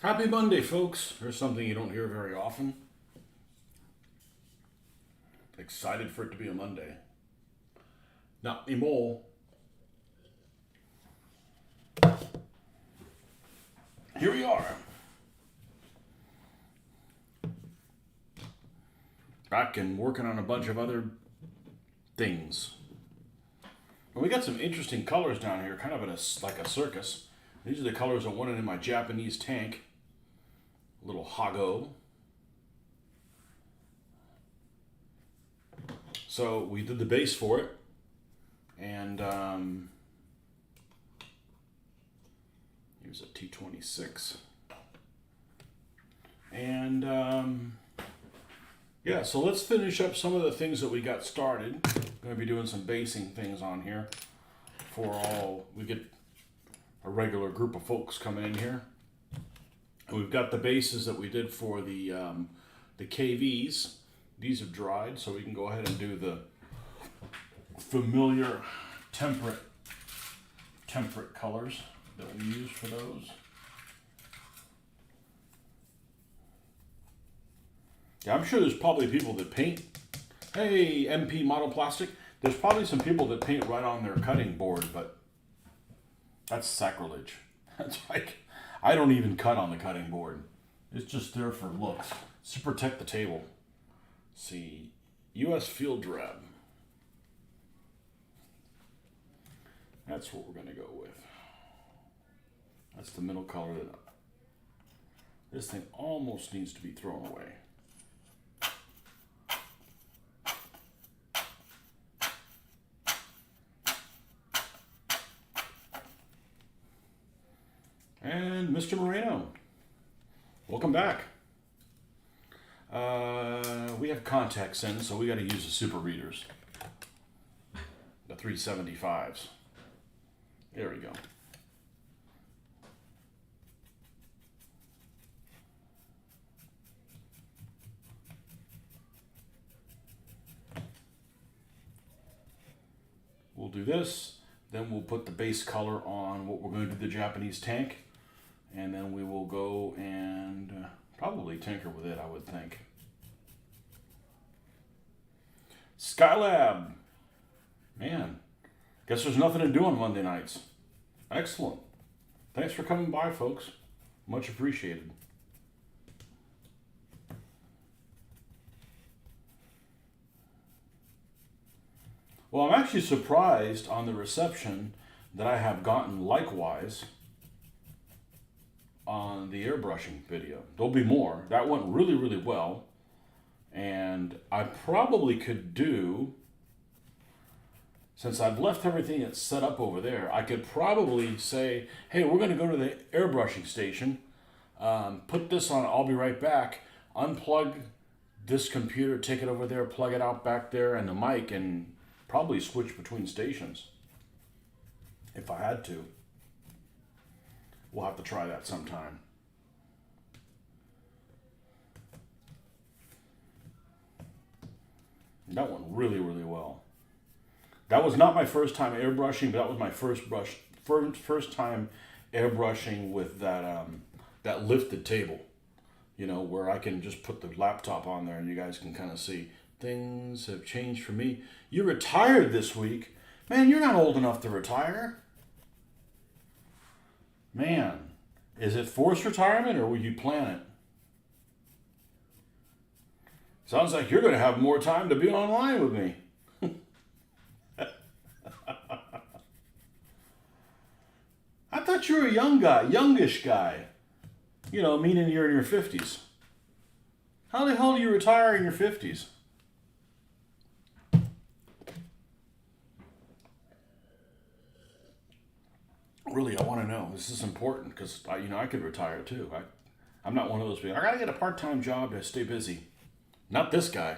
Happy Monday, folks. Here's something you don't hear very often. Excited for it to be a Monday. Not anymore. Here we are. Back and working on a bunch of other things. And we got some interesting colors down here, kind of like a circus. These are the colors I wanted in my Japanese tank. A little Hago. So we did the base for it. And here's a T26. And yeah, so let's finish up some of the things that we got started. I'm going to be doing some basing things on here we get a regular group of folks coming in here. And we've got the bases that we did for the KVs. These have dried, so we can go ahead and do the familiar temperate colors that we use for those. Yeah, I'm sure there's probably people that paint. Hey, MP Model Plastic. There's probably some people that paint right on their cutting board, but that's sacrilege. That's like, I don't even cut on the cutting board. It's just there for looks. It's to protect the table. Let's see, U.S. Field Drab. That's what we're going to go with. That's the middle color. This thing almost needs to be thrown away. And Mr. Moreno, welcome back. We have contacts in, so we got to use the super readers. The 375s. There we go. We'll do this, then we'll put the base color on what we're going to do the Japanese tank, and then we will go and probably tinker with it, I would think. Skylab. Man, guess there's nothing to do on Monday nights. Excellent. Thanks for coming by, folks. Much appreciated. Well, I'm actually surprised on the reception that I have gotten likewise on the airbrushing video. There'll be more. That went really, really well. And I probably could do, since I've left everything that's set up over there, I could probably say, hey, we're going to go to the airbrushing station, put this on, I'll be right back, unplug this computer, take it over there, plug it out back there, and the mic, and probably switch between stations if I had to. We'll have to try that sometime. That went really, really well. That was not my first time airbrushing, but that was my first time airbrushing with that lifted table. You know, where I can just put the laptop on there and you guys can kind of see things have changed for me. You retired this week. Man, you're not old enough to retire. Man, is it forced retirement or will you plan it? Sounds like you're going to have more time to be online with me. I thought you were a young guy, youngish guy. You know, meaning you're in your 50s. How the hell do you retire in your 50s? Really, I want to know. This is important because I could retire too. I'm not one of those people. I gotta get a part-time job to stay busy. Not this guy.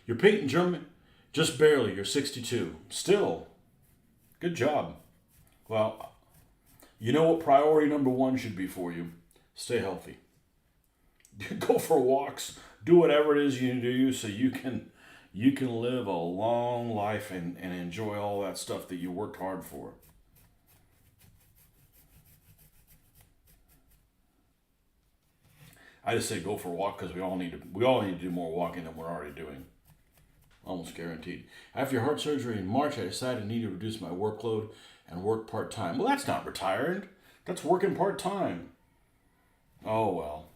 You're painting German, just barely. You're 62. Still, good job. Well, you know what priority number one should be for you? Stay healthy. Go for walks. Do whatever it is you do so you can live a long life and enjoy all that stuff that you worked hard for. I just say go for a walk because we all need to do more walking than we're already doing. Almost guaranteed. After your heart surgery in March, I decided I need to reduce my workload and work part-time. Well, that's not retired. That's working part-time. Oh, well.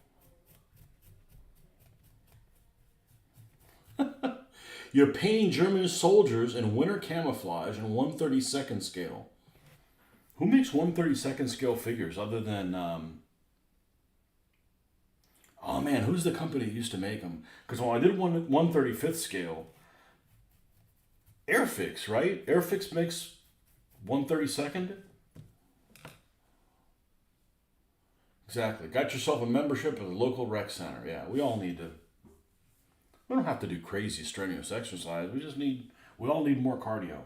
You're painting German soldiers in winter camouflage in 1/32nd scale. Who makes 1/32nd scale figures other than, oh man, who's the company that used to make them? Because when I did 1/35th scale, Airfix, right? Airfix makes 1/32nd? Exactly. Got yourself a membership at the local rec center. Yeah, we don't have to do crazy strenuous exercise. We all need more cardio.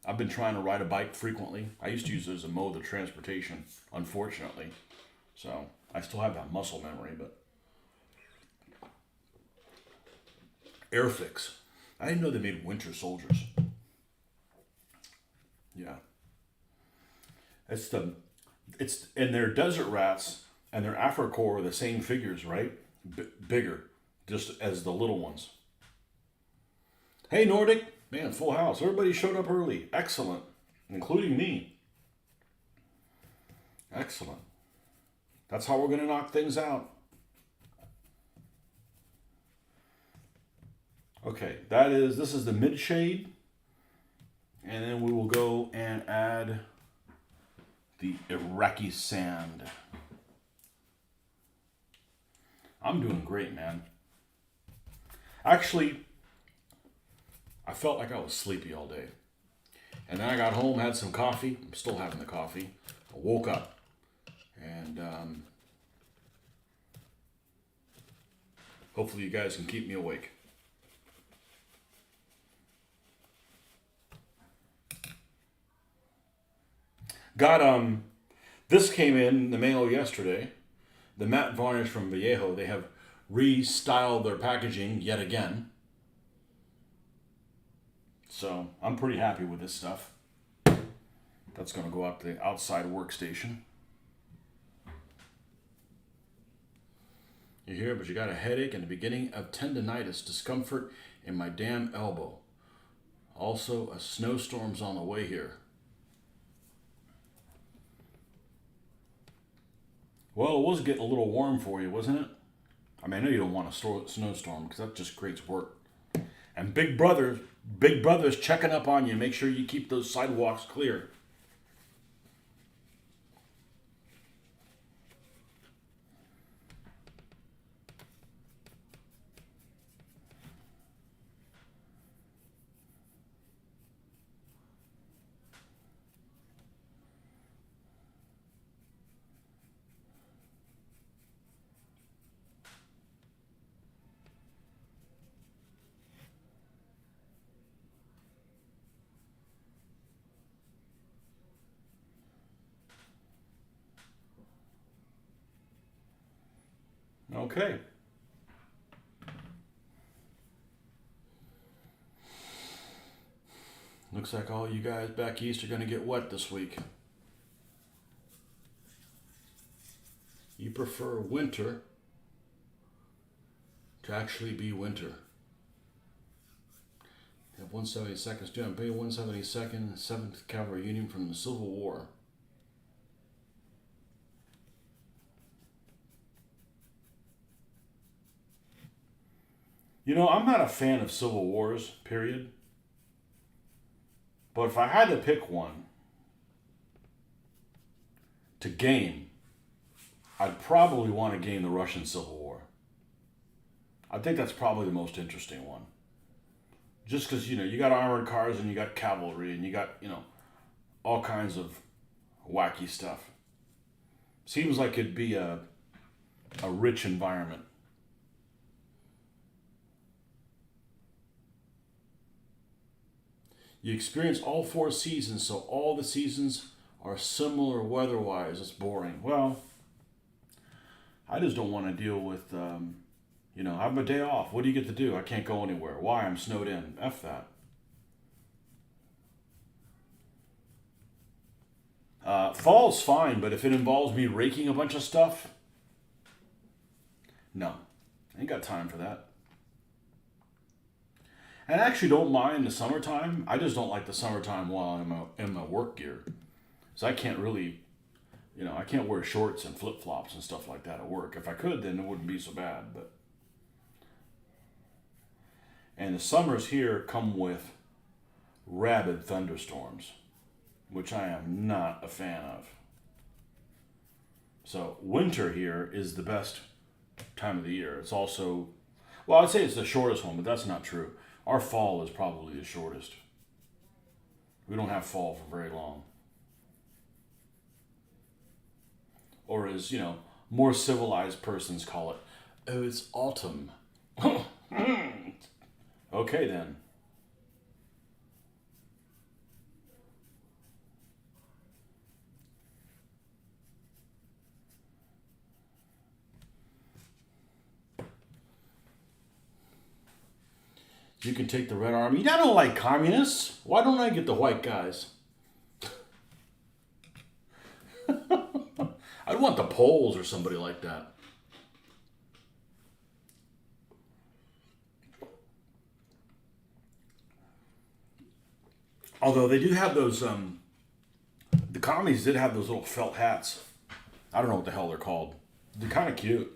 I've been trying to ride a bike frequently. I used to use it as a mode of transportation, unfortunately. So I still have that muscle memory, but Airfix. I didn't know they made winter soldiers. Yeah. It's and their desert rats and their Africore are the same figures, right? Bigger, just as the little ones. Hey Nordic, man, full house. Everybody showed up early. Excellent, including me. Excellent. That's how we're gonna knock things out. Okay, this is the mid shade, and then we will go and add the Iraqi sand. I'm doing great, man. Actually, I felt like I was sleepy all day. And then I got home, had some coffee. I'm still having the coffee. I woke up. And hopefully you guys can keep me awake. Got this came in the mail yesterday. The matte varnish from Vallejo. They have restyled their packaging yet again. So I'm pretty happy with this stuff. That's going to go up to the outside workstation. You hear, but you got a headache and the beginning of tendonitis, discomfort in my damn elbow. Also, a snowstorm's on the way here. Well, it was getting a little warm for you, wasn't it? I mean, I know you don't want a snowstorm because that just creates work. And Big Brother's checking up on you. Make sure you keep those sidewalks clear. Okay. Looks like all you guys back east are going to get wet this week. You prefer winter to actually be winter. You have 172nd Student, Bay 172nd, 7th Cavalry Union from the Civil War. You know, I'm not a fan of Civil Wars, period. But if I had to pick one to game, I'd probably want to game the Russian Civil War. I think that's probably the most interesting one. Just because, you got armored cars and you got cavalry and you got, all kinds of wacky stuff. Seems like it'd be a rich environment. You experience all 4 seasons, so all the seasons are similar weather-wise. It's boring. Well, I just don't want to deal with, I have a day off. What do you get to do? I can't go anywhere. Why? I'm snowed in. F that. Fall's fine, but if it involves me raking a bunch of stuff, No, I ain't got time for that. And I actually don't mind the summertime. I just don't like the summertime while I'm in my work gear. So I can't really, I can't wear shorts and flip flops and stuff like that at work. If I could, then it wouldn't be so bad. But and the summers here come with rabid thunderstorms, which I am not a fan of. So winter here is the best time of the year. It's also, well, I'd say it's the shortest one, but that's not true. Our fall is probably the shortest. We don't have fall for very long. Or as, more civilized persons call it, oh, it's autumn. Okay, then. You can take the Red Army. I don't like communists. Why don't I get the white guys? I'd want the Poles or somebody like that. Although they do have those, the commies did have those little felt hats. I don't know what the hell they're called. They're kind of cute.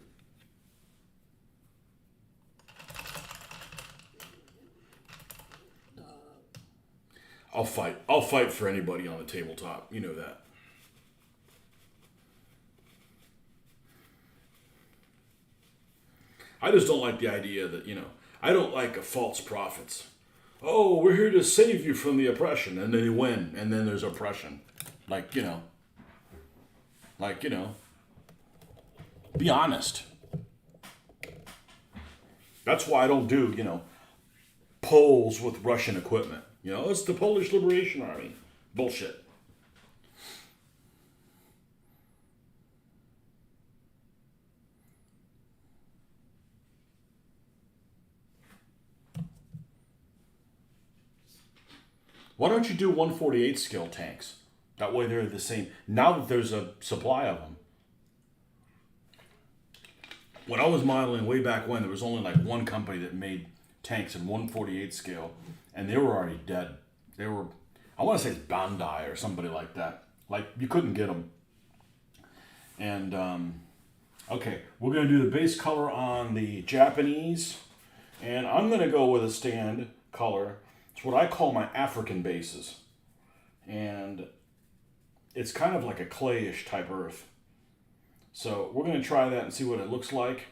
I'll fight. I'll fight for anybody on the tabletop. You know that. I just don't like the idea that, I don't like a false prophets. Oh, we're here to save you from the oppression. And then they win. And then there's oppression. Like, be honest. That's why I don't do, Poles with Russian equipment. It's the Polish Liberation Army. Bullshit. Why don't you do 148 scale tanks? That way they're the same. Now that there's a supply of them. When I was modeling way back when, there was only like one company that made tanks in 148 scale, and they were already dead. They were, I want to say it's Bandai or somebody like that. Like, you couldn't get them. And, okay, we're going to do the base color on the Japanese, and I'm going to go with a stand color. It's what I call my African bases. And it's kind of like a clayish type earth. So we're going to try that and see what it looks like.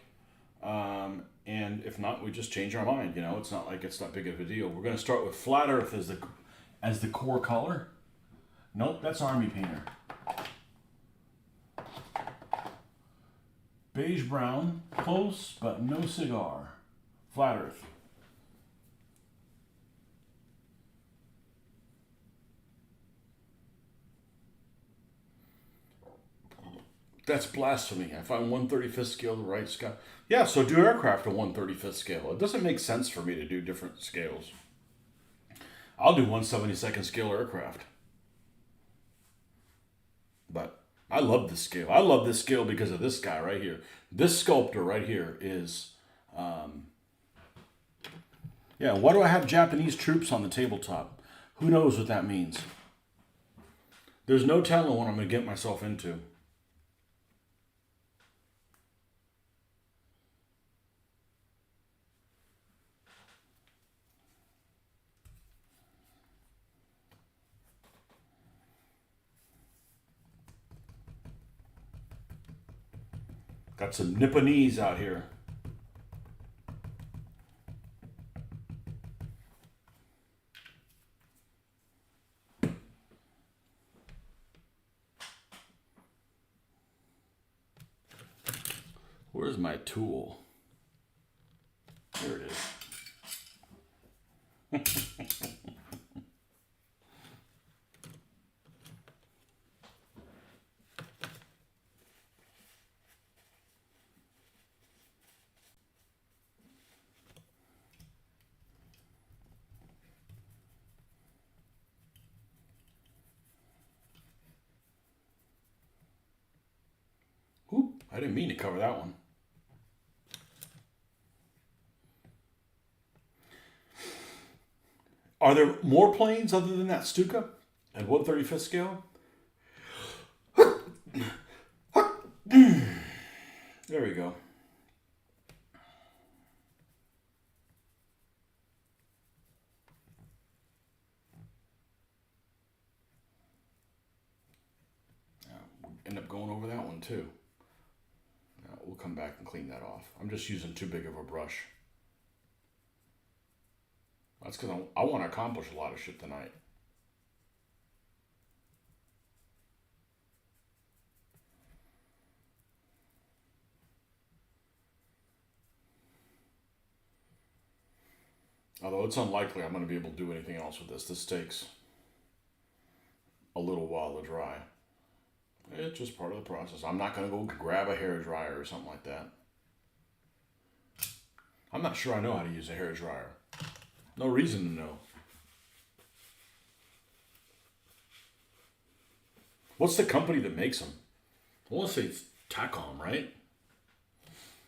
And if not, we just change our mind. It's not like it's that big of a deal. We're going to start with flat earth as the core color. Nope, that's Army Painter. Beige brown, close, but no cigar. Flat earth. That's blasphemy. I find 1/35th scale the right scale. Yeah, so do aircraft at 1/35th scale. It doesn't make sense for me to do different scales. I'll do 1/72nd scale aircraft. But I love this scale. I love this scale because of this guy right here. This sculptor right here is, yeah, why do I have Japanese troops on the tabletop? Who knows what that means? There's no telling what I'm going to get myself into. Got some Nipponese out here. Where's my tool? Here it is. Oop, I didn't mean to cover that one. Are there more planes other than that Stuka at 1/35th scale? There we go. End up going over that one too. We'll come back and clean that off. I'm just using too big of a brush. That's because I want to accomplish a lot of shit tonight. Although it's unlikely I'm going to be able to do anything else with this. This takes a little while to dry. It's just part of the process. I'm not going to go grab a hair dryer or something like that. I'm not sure I know how to use a hair dryer. No reason to know. What's the company that makes them? I want to say it's Tacom, right?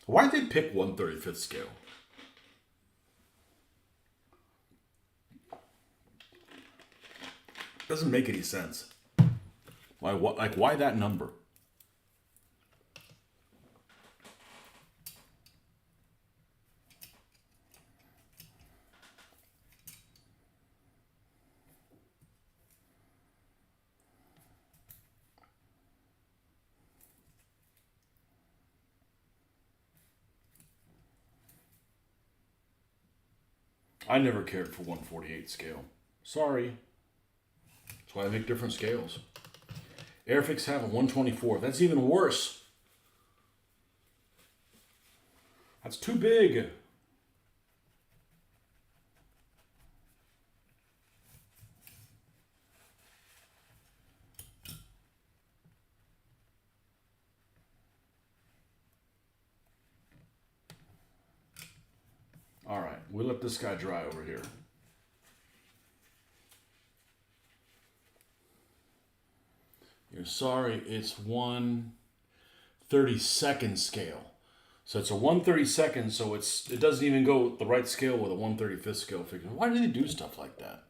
Why'd they pick 1/35th scale? Doesn't make any sense. Why that number? I never cared for 1/48 scale. Sorry. That's why I make different scales. Airfix have a 1/24. That's even worse. That's too big. All right, we'll let this guy dry over here. You're sorry, it's 1/32nd scale. So it's a 1/32nd, so it doesn't even go the right scale with a 1/35th scale figure. Why do they do stuff like that?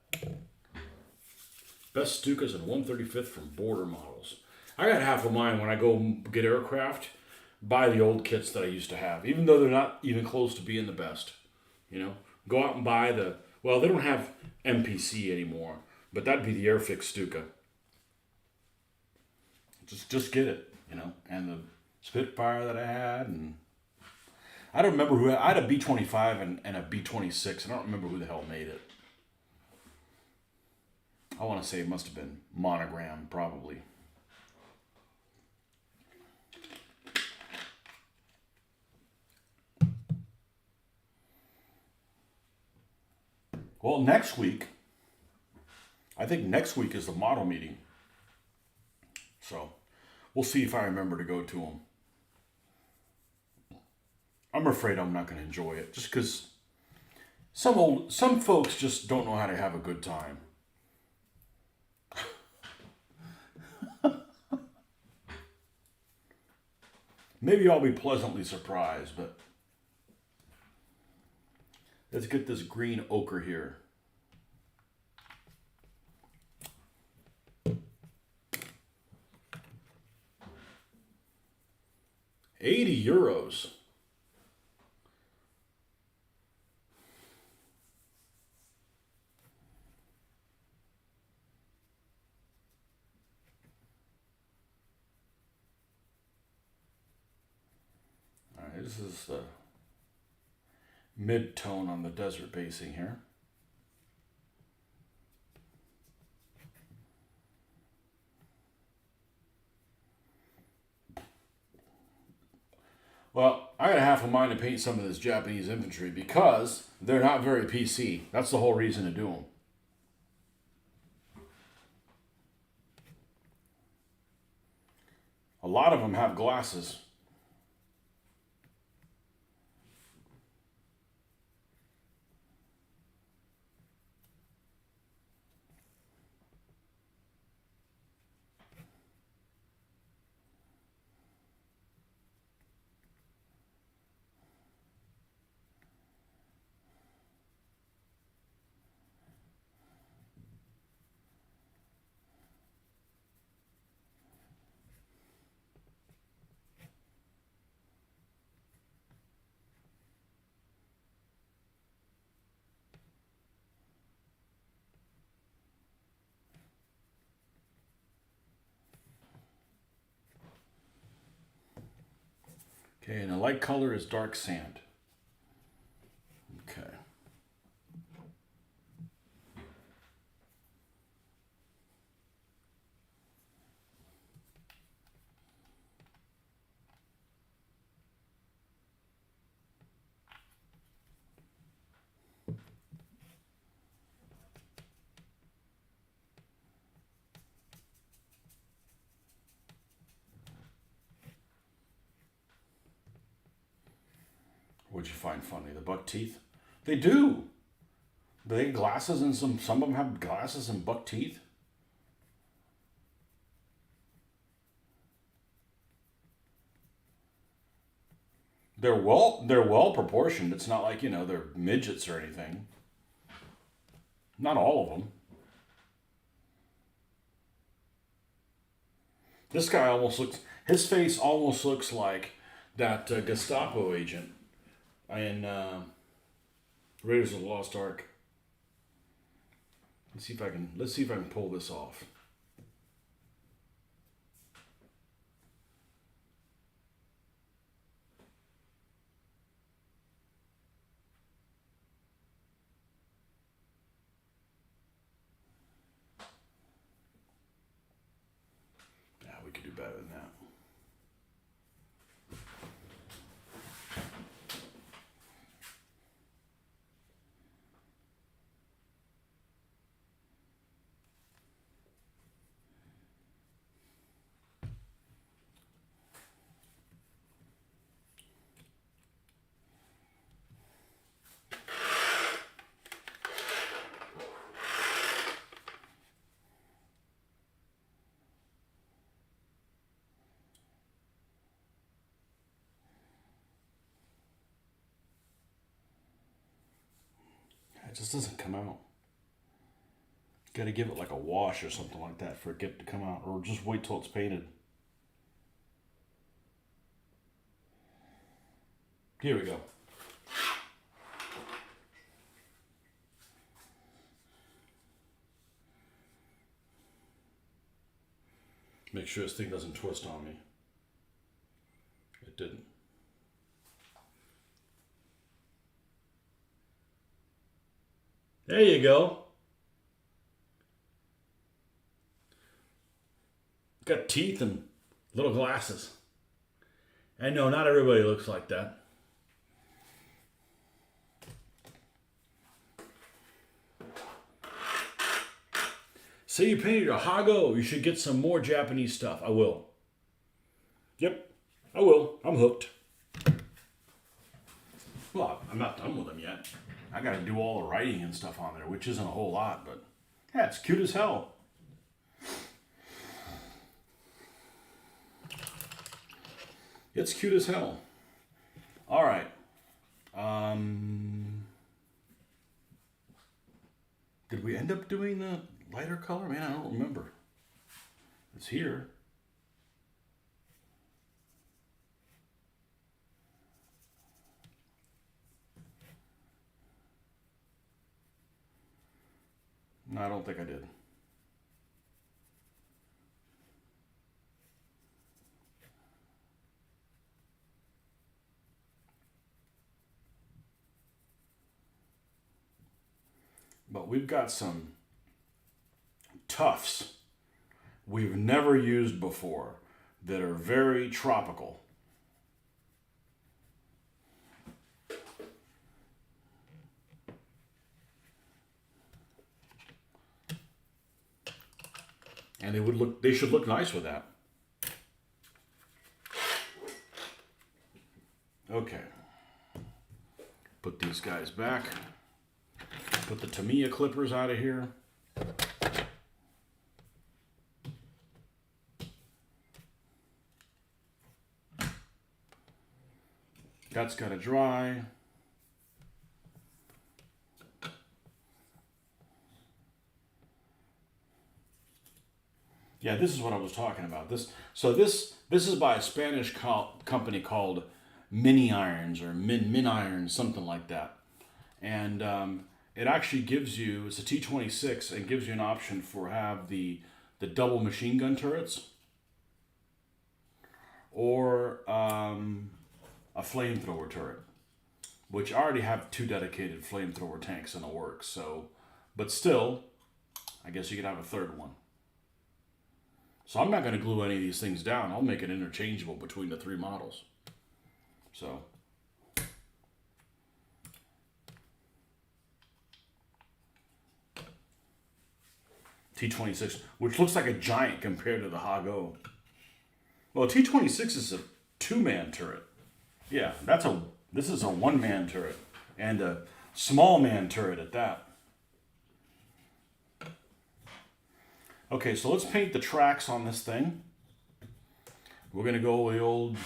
Best Stukas and 1/35th from Border Models. I got half of mine when I go get aircraft, buy the old kits that I used to have, even though they're not even close to being the best. You know, go out and buy they don't have MPC anymore, but that'd be the Airfix Stuka. Just get it, and the Spitfire that I had, and I don't remember I had a B-25 and a B-26. I don't remember who the hell made it. I want to say it must have been Monogram, probably. Well, I think next week is the model meeting. So, we'll see if I remember to go to them. I'm afraid I'm not going to enjoy it, just because some folks just don't know how to have a good time. Maybe I'll be pleasantly surprised, but let's get this green ochre here. €80. All right, this is the mid-tone on the desert basing here. Well, I got half a mind to paint some of this Japanese infantry because they're not very PC. That's the whole reason to do them. A lot of them have glasses. Okay, and the light color is dark sand. Okay. What'd you find funny? The buck teeth? They do. They have glasses and some of them have glasses and buck teeth. They're well proportioned. It's not like, they're midgets or anything. Not all of them. This guy his face almost looks like that Gestapo agent in Raiders of the Lost Ark. Let's see if I can pull this off. Yeah, we could do better than that. It just doesn't come out. Got to give it like a wash or something like that for it to come out, or just wait till it's painted. Here we go. Make sure this thing doesn't twist on me. It didn't. There you go. Got teeth and little glasses. I know not everybody looks like that. Say you painted a Hago, you should get some more Japanese stuff. I will. Yep, I will. I'm hooked. Well, I'm not done with them yet. I got to do all the writing and stuff on there, which isn't a whole lot, but yeah, it's cute as hell. It's cute as hell. All right. Did we end up doing the lighter color? Man, I don't remember. It's here. No, I don't think I did. But we've got some tufts we've never used before that are very tropical. And they should look nice with that. Okay. Put these guys back. Put the Tamiya clippers out of here. That's got to dry. Yeah, this is what I was talking about. This is by a Spanish company called Mini Irons or Min Irons, something like that. And it actually gives you, it's a T26 and gives you an option for have the double machine gun turrets, or a flamethrower turret, which I already have 2 dedicated flamethrower tanks in the works. So, but still, I guess you could have a 3rd one. So I'm not going to glue any of these things down. I'll make it interchangeable between the 3 models. So. T26, which looks like a giant compared to the Hago. Well, T26 is a 2-man turret. Yeah, this is a 1-man turret. And a small man turret at that. Okay, so let's paint the tracks on this thing. We're going to go with the old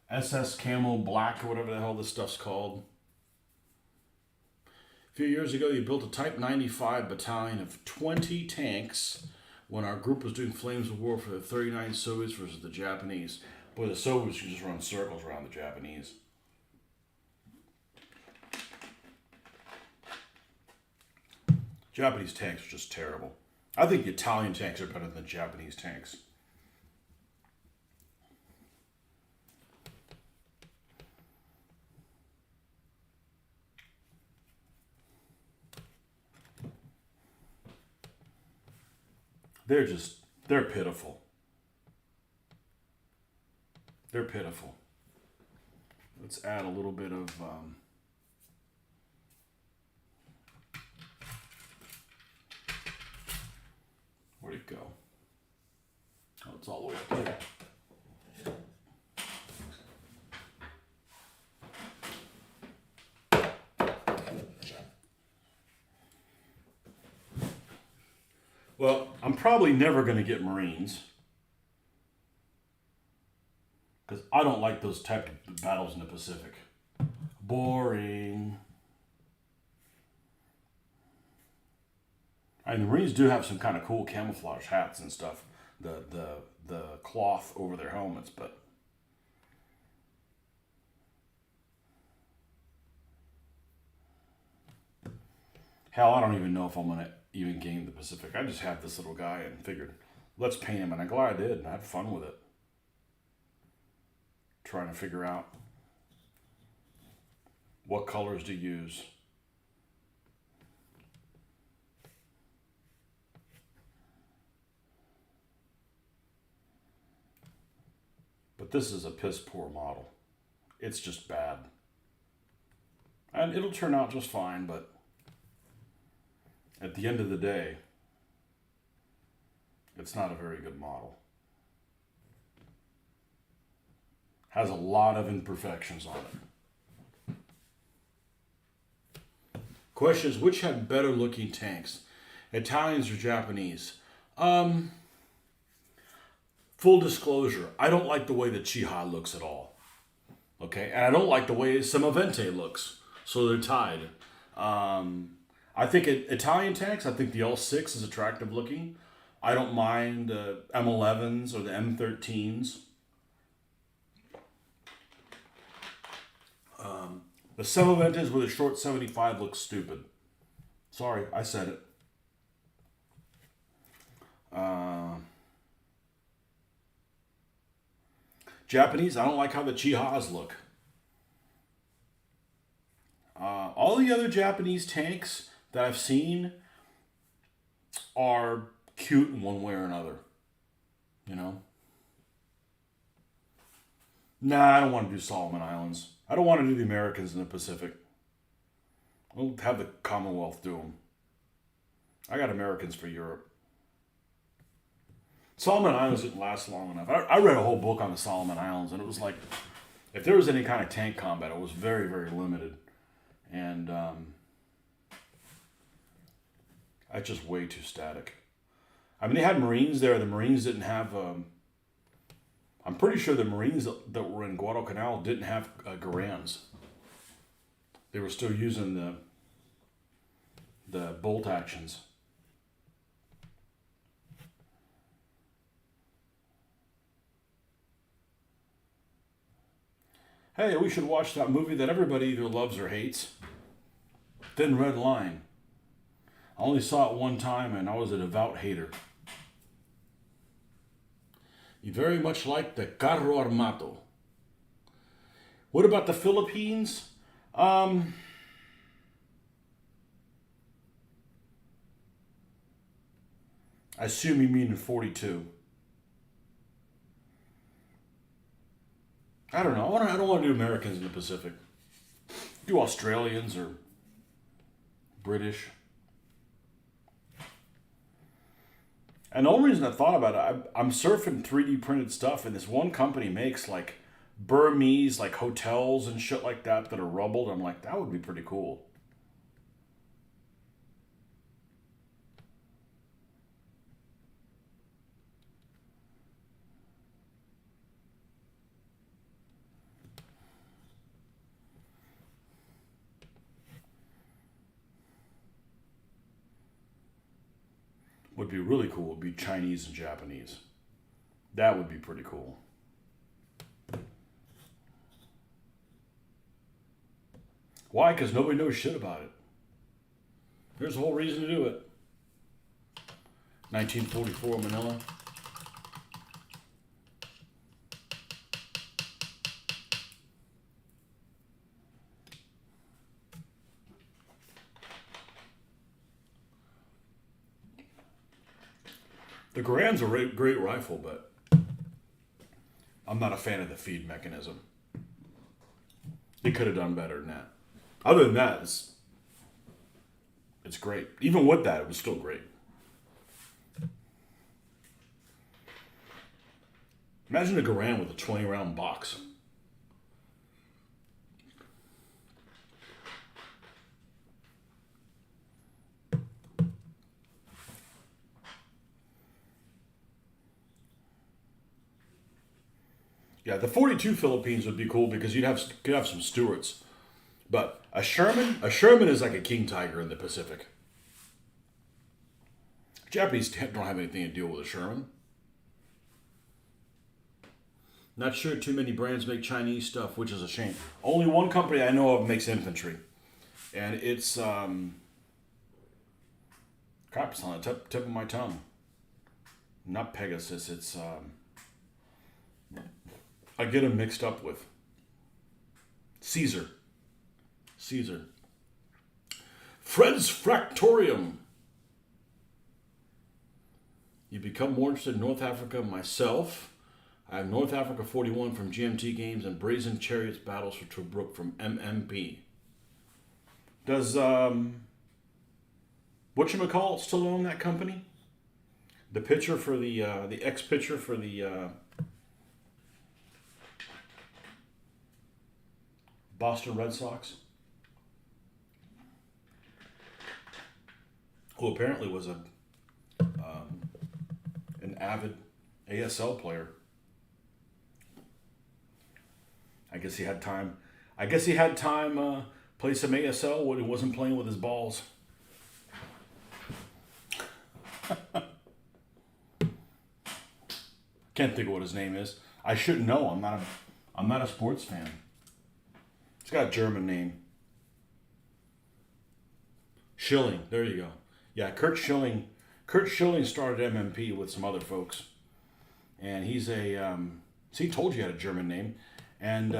SS Camo Black or whatever the hell this stuff's called. A few years ago, you built a Type 95 battalion of 20 tanks when our group was doing Flames of War for the 39 Soviets versus the Japanese. Boy, the Soviets could just run circles around the Japanese. Japanese tanks are just terrible. I think the Italian tanks are better than the Japanese tanks. They're pitiful. They're pitiful. Let's add a little bit of where'd it go? Oh, it's all the way up there. Well, I'm probably never going to get Marines. Because I don't like those type of battles in the Pacific. Boring. I mean, the Marines do have some kind of cool camouflage hats and stuff. The cloth over their helmets, but... Hell, I don't even know if I'm going to even game the Pacific. I just have this little guy and figured, let's paint him. And I'm glad I did. And I had fun with it. Trying to figure out what colors to use. But this is a piss poor model. It's just bad. And it'll turn out just fine, but at the end of the day, it's not a very good model. Has a lot of imperfections on it. Question is, which had better looking tanks? Italians or Japanese? Full disclosure, I don't like the way the Chiha looks at all. Okay, and I don't like the way Semovente looks. So they're tied. I think Italian tanks, I think the L6 is attractive looking. I don't mind M11s or the M13s. The Semoventes with a short 75 looks stupid. Sorry, I said it. Japanese, I don't like how the Chihas look. All the other Japanese tanks that I've seen are cute in one way or another. You know? Nah, I don't want to do Solomon Islands. I don't want to do the Americans in the Pacific. We'll have the Commonwealth do them. I got Americans for Europe. Solomon Islands didn't last long enough. I read a whole book on the Solomon Islands, and it was like, if there was any kind of tank combat, it was very, very limited. And that's just way too static. I mean, they had Marines there. The Marines didn't have... I'm pretty sure the Marines that were in Guadalcanal didn't have Garands. They were still using the bolt actions. Hey, we should watch that movie that everybody either loves or hates. Thin Red Line. I only saw it one time and I was a devout hater. You very much like the Carro Armato. What about the Philippines? Um, I assume you mean in 42. I don't know. I don't want to do Americans in the Pacific. Do Australians or British. And the only reason I thought about it, I'm surfing 3D printed stuff, and this one company makes like Burmese like hotels and shit like that are rubbled. I'm like, that would be pretty cool. Would be really cool would be Chinese and Japanese. That would be pretty cool. Why? Because nobody knows shit about it. There's a whole reason to do it. 1944 Manila. The Garand's a great rifle, but I'm not a fan of the feed mechanism. They could have done better than that. Other than that, it's great. Even with that, it was still great. Imagine a Garand with a 20 round box. Yeah, the 42 Philippines would be cool because could have some Stewarts. But a Sherman is like a king tiger in the Pacific. Japanese don't have anything to deal with a Sherman. Not sure too many brands make Chinese stuff, which is a shame. Only one company I know of makes infantry, and it's crap. It's on the tip of my tongue. Not Pegasus. It's I get them mixed up with Caesar. Fred's Fractorium. You become more interested in North Africa myself. I have North Africa 41 from GMT Games and Brazen Chariots Battles for Tobruk from MMP. Does whatchamacallit still own that company? The pitcher for the ex-pitcher for the Boston Red Sox, who apparently was an avid ASL player. I guess he had time. Play some ASL when he wasn't playing with his balls. Can't think of what his name is. I should know. I'm not a sports fan. It's got a German name. Schilling. There you go. Yeah, Kurt Schilling. Kurt Schilling started MMP with some other folks, and he's a. See, told you he had a German name, and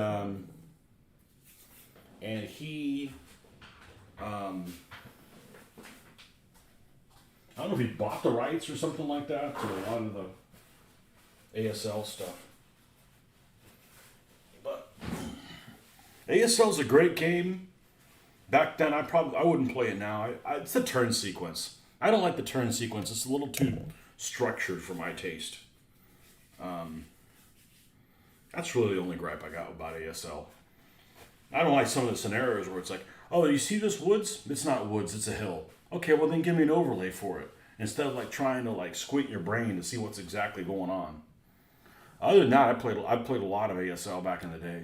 he. I don't know if he bought the rights or something like that to a lot of the ASL stuff. But ASL's a great game. Back then, I wouldn't play it now. It's the turn sequence. I don't like the turn sequence. It's a little too structured for my taste. That's really the only gripe I got about ASL. I don't like some of the scenarios where it's like, oh, you see this woods? It's not woods, it's a hill. Okay, well then give me an overlay for it. Instead of like trying to like squint your brain to see what's exactly going on. Other than that, I played a lot of ASL back in the day.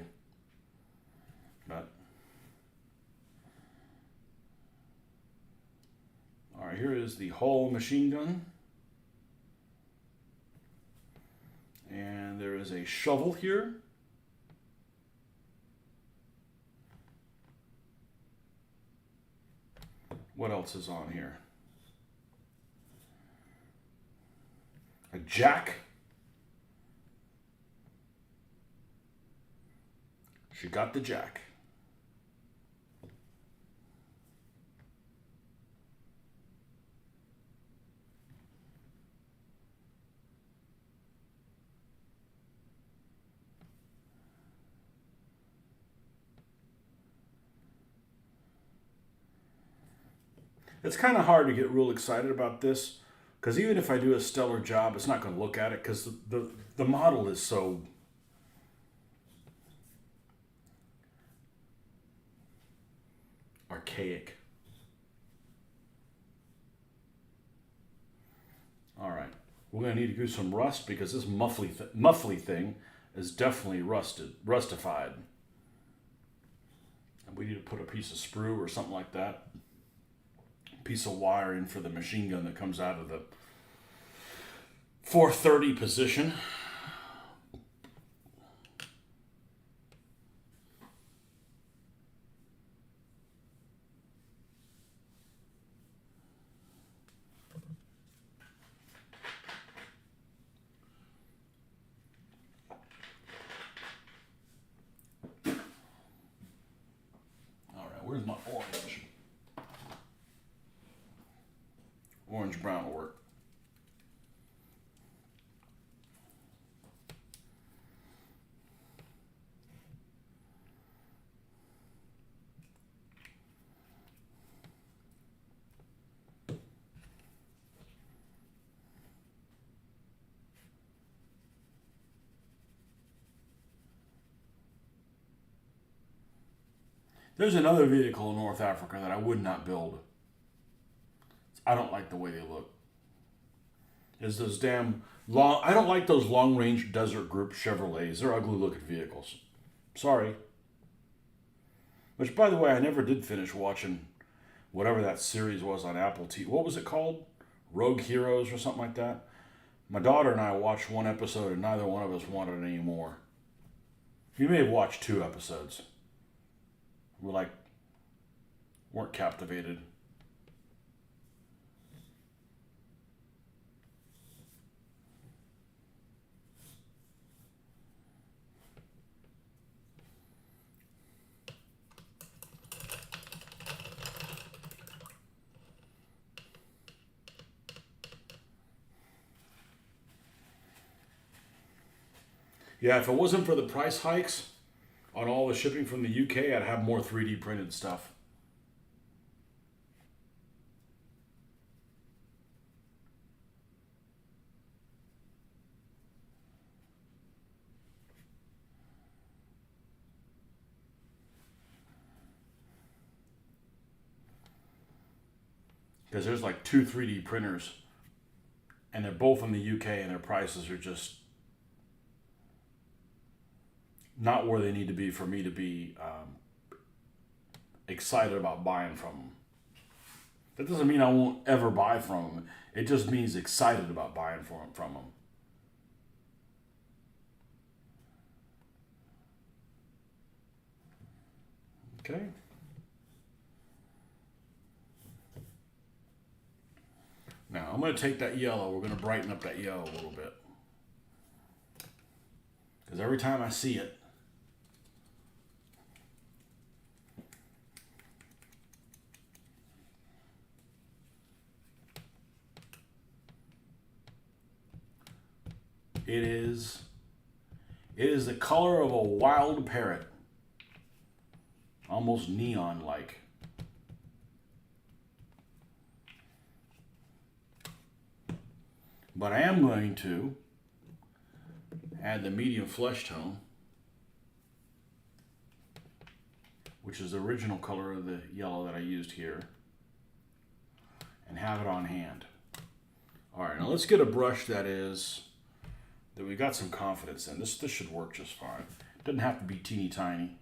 But all right, here is the Hull machine gun. And there is a shovel here. What else is on here? A jack. She got the jack. It's kind of hard to get real excited about this because even if I do a stellar job, it's not going to look at it because the model is so archaic. All right, we're going to need to do some rust because this muffly thing is definitely rustified. And we need to put a piece of sprue or something like that. Piece of wire in for the machine gun that comes out of the 430 position. All right, where's my orange? Orange brown will work. There's another vehicle in North Africa that I would not build. I don't like the way they look. Is those damn long. I don't like those long range desert group Chevrolets. They're ugly looking vehicles. Sorry. Which, by the way, I never did finish watching whatever that series was on Apple TV. What was it called? Rogue Heroes or something like that? My daughter and I watched one episode and neither one of us wanted any more. We may have watched 2 episodes. Weren't captivated. Yeah, if it wasn't for the price hikes on all the shipping from the UK, I'd have more 3D printed stuff. Because there's like 2 3D printers, and they're both in the UK, and their prices are just not where they need to be for me to be excited about buying from them. That doesn't mean I won't ever buy from them. It just means excited about buying from them. Okay. Now I'm going to take that yellow. We're going to brighten up that yellow a little bit. Because every time I see it, it is the color of a wild parrot. Almost neon-like. But I am going to add the medium flesh tone, which is the original color of the yellow that I used here, and have it on hand. All right, now let's get a brush that we got some confidence in. This should work just fine. It doesn't have to be teeny tiny.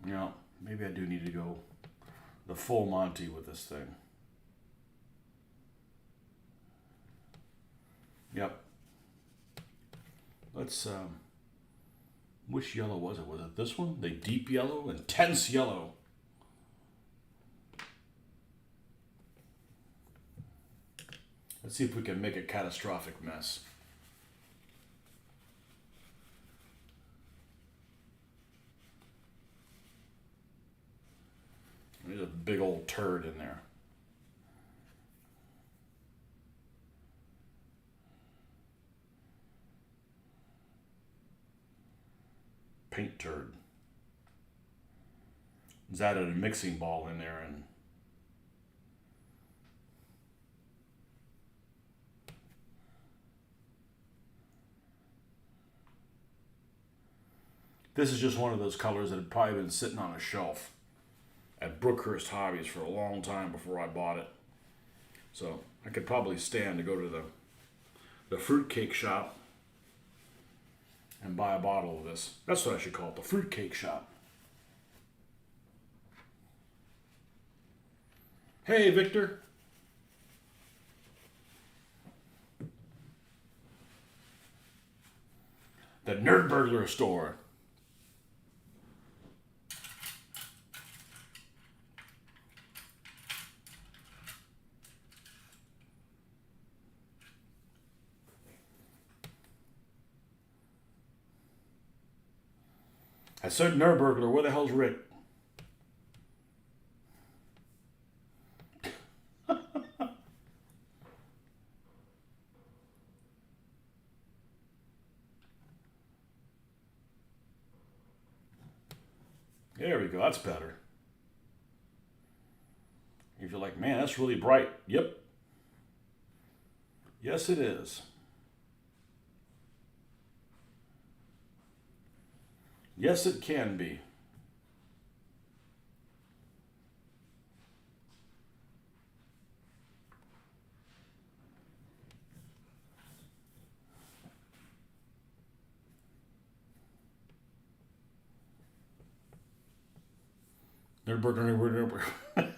You know, maybe I do need to go the full Monty with this thing. Yep. Let's, which yellow was it? Was it this one? The deep yellow? Intense yellow. Let's see if we can make a catastrophic mess. There's a big old turd in there. Paint turd. He's added a mixing ball in there and this is just one of those colors that had probably been sitting on a shelf at Brookhurst Hobbies for a long time before I bought it. So I could probably stand to go to the fruitcake shop and buy a bottle of this. That's what I should call it, the fruitcake shop. Hey, Victor. The Nerd Burglar store. I said Nerd Burglar. Where the hell's Rick? There we go. That's better. If you're like, man, that's really bright. Yep. Yes, it is. Yes, it can be. Nerd Burglar, Nerd Burglar, Nerd Burglar.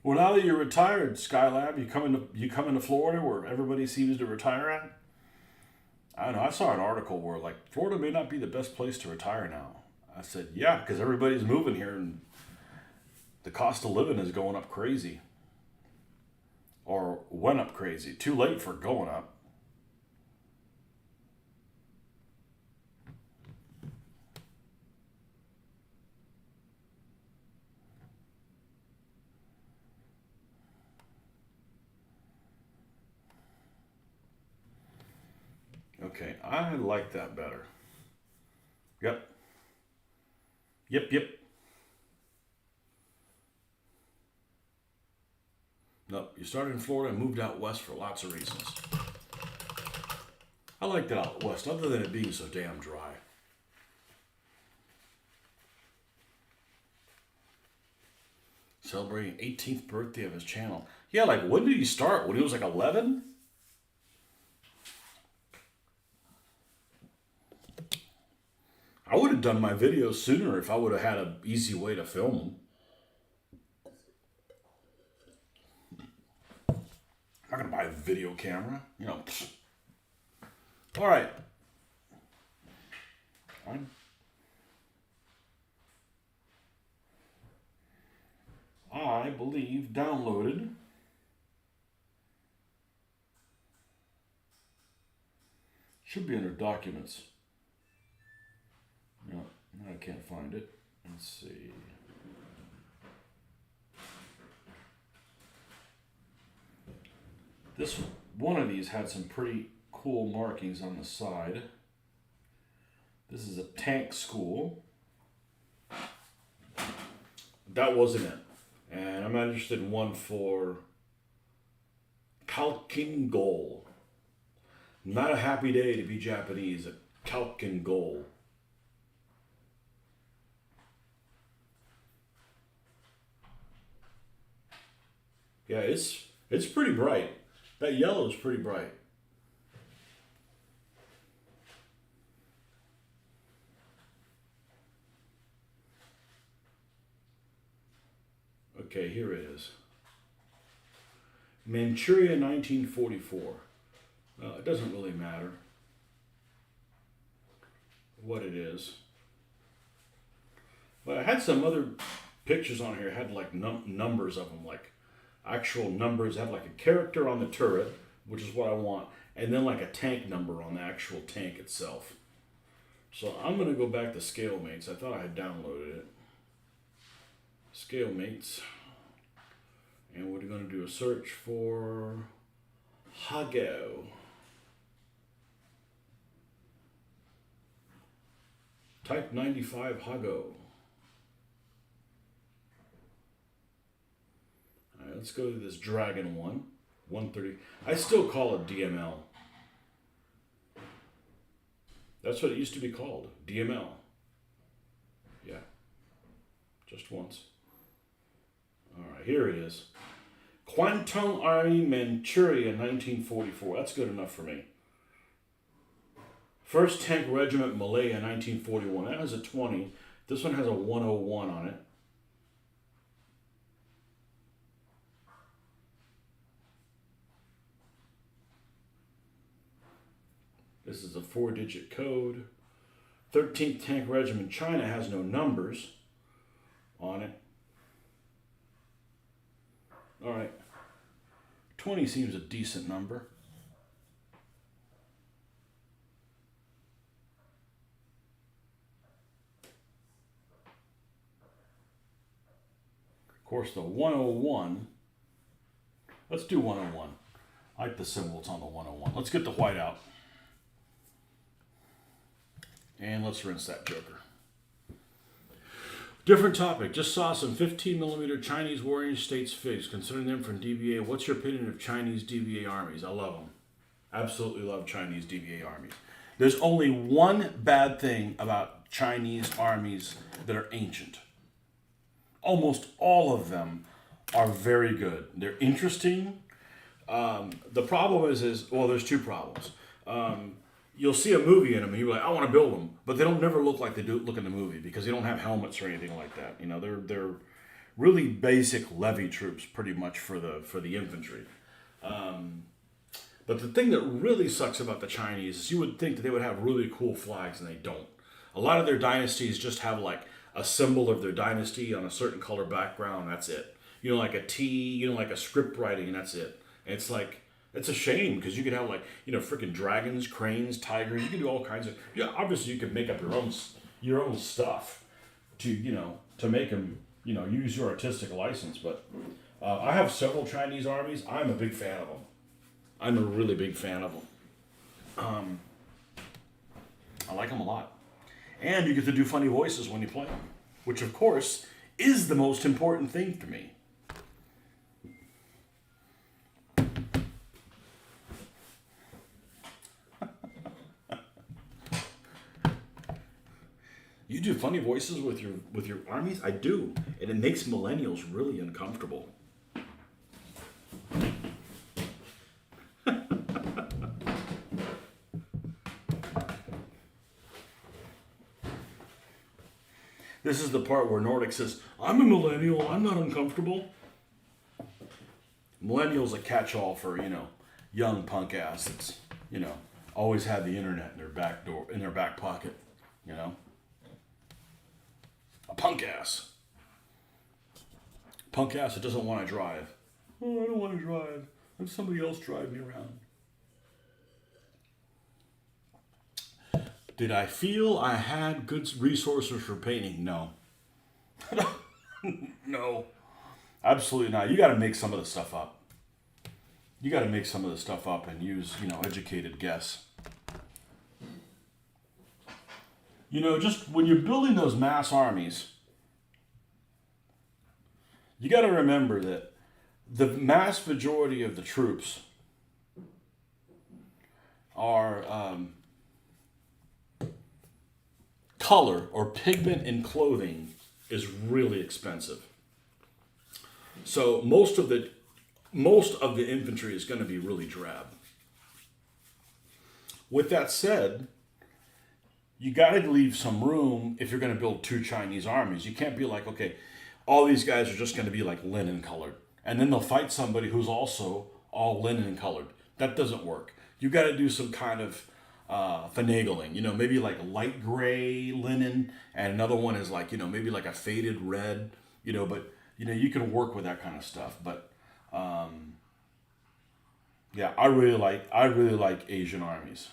Well, now that you're retired, Skylab, you come into Florida where everybody seems to retire at. I don't know. I saw an article where like Florida may not be the best place to retire now. I said, yeah, because everybody's moving here and the cost of living is going up crazy, or went up crazy. Too late for going up. Okay, I like that better. Yep. Yep. Nope, you started in Florida and moved out west for lots of reasons. I like that out west, other than it being so damn dry. Celebrating 18th birthday of his channel. Yeah, like when did he start? When he was like 11? I would have done my videos sooner if I would have had an easy way to film them. I'm not going to buy a video camera. You know. All right. I believe downloaded. Should be under documents. No, I can't find it. Let's see. This one of these had some pretty cool markings on the side. This is a tank school. That wasn't it. And I'm interested in one for Kalkin Goal. Not a happy day to be Japanese. A Kalkin Goal. Yeah, it's pretty bright. That yellow is pretty bright. here it is. Manchuria 1944. It doesn't really matter what it is. But I had some other pictures on here, had like numbers of them, like actual numbers, had like a character on the turret, which is what I want, and then like a tank number on the actual tank itself. So I'm going to go back to Scalemates. I thought I had downloaded it. Scalemates. And we're going to do a search for Hago. Type 95 Hago. Alright, let's go to this Dragon one. 130. I still call it DML. That's what it used to be called. DML. Yeah. Just once. Alright, here it is. Kwantung Army, Manchuria, 1944. That's good enough for me. 1st Tank Regiment, Malaya, 1941. That has a 20. This one has a 101 on it. This is a 4-digit code. 13th Tank Regiment, China, has no numbers on it. All right. 20 seems a decent number. Of course, the 101. Let's do 101. I like the symbols on the 101. Let's get the white out. And let's rinse that joker. Different topic. Just saw some 15mm Chinese Warring States figs. Considering them from DBA, what's your opinion of Chinese DBA armies? I love them. Absolutely love Chinese DBA armies. There's only one bad thing about Chinese armies that are ancient. Almost all of them are very good. They're interesting. The problem is well, there's two problems. You'll see a movie in them and you're like, I want to build them, but they don't never look like they do look in the movie because they don't have helmets or anything like that. You know, they're really basic levy troops, pretty much for the infantry. But the thing that really sucks about the Chinese is you would think that they would have really cool flags, and they don't. A lot of their dynasties just have like a symbol of their dynasty on a certain color background. That's it. You know, like a T, you know, like a script writing, and that's it. And it's like, it's a shame because you could have like, you know, freaking dragons, cranes, tigers. You can do all kinds of. Yeah, obviously you could make up your own stuff to, you know, to make them, you know, use your artistic license. But I have several Chinese armies. I'm a big fan of them. I'm a really big fan of them. I like them a lot, and you get to do funny voices when you play them, which of course is the most important thing to me. You do funny voices with your armies? I do. And it makes millennials really uncomfortable. This is the part where Nordic says, I'm a millennial, I'm not uncomfortable. Millennial's a catch-all for, you know, young punk ass that's, you know, always had the internet in their back pocket, you know. A punk ass. Punk ass that doesn't want to drive. Oh, I don't want to drive. Let somebody else drive me around. Did I feel I had good resources for painting? No. No. Absolutely not. You got to make some of the stuff up. You got to make some of the stuff up and use, you know, educated guess. You know, just when you're building those mass armies, you got to remember that the mass majority of the troops are color or pigment in clothing is really expensive. So most of the infantry is going to be really drab. With that said, you got to leave some room if you're going to build two Chinese armies. You can't be like, okay, all these guys are just going to be like linen colored. And then they'll fight somebody who's also all linen colored. That doesn't work. You got to do some kind of finagling, maybe like light gray linen, and another one is like, maybe like a faded red, but you can work with that kind of stuff. But yeah, I really like Asian armies,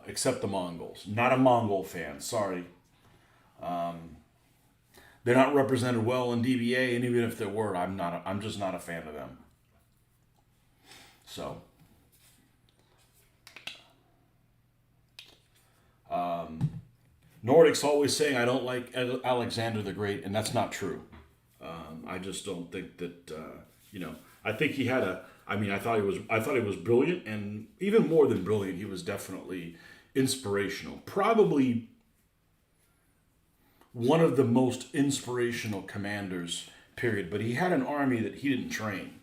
except the Mongols. Not a Mongol fan. Sorry, they're not represented well in DBA, and even if they were, I'm just not a fan of them. So. Nordic's always saying I don't like Alexander the Great, and that's not true. I just don't think that I think he had a. I mean, I thought he was brilliant, and even more than brilliant, he was definitely inspirational. Probably one of the most inspirational commanders. Period. But he had an army that he didn't train.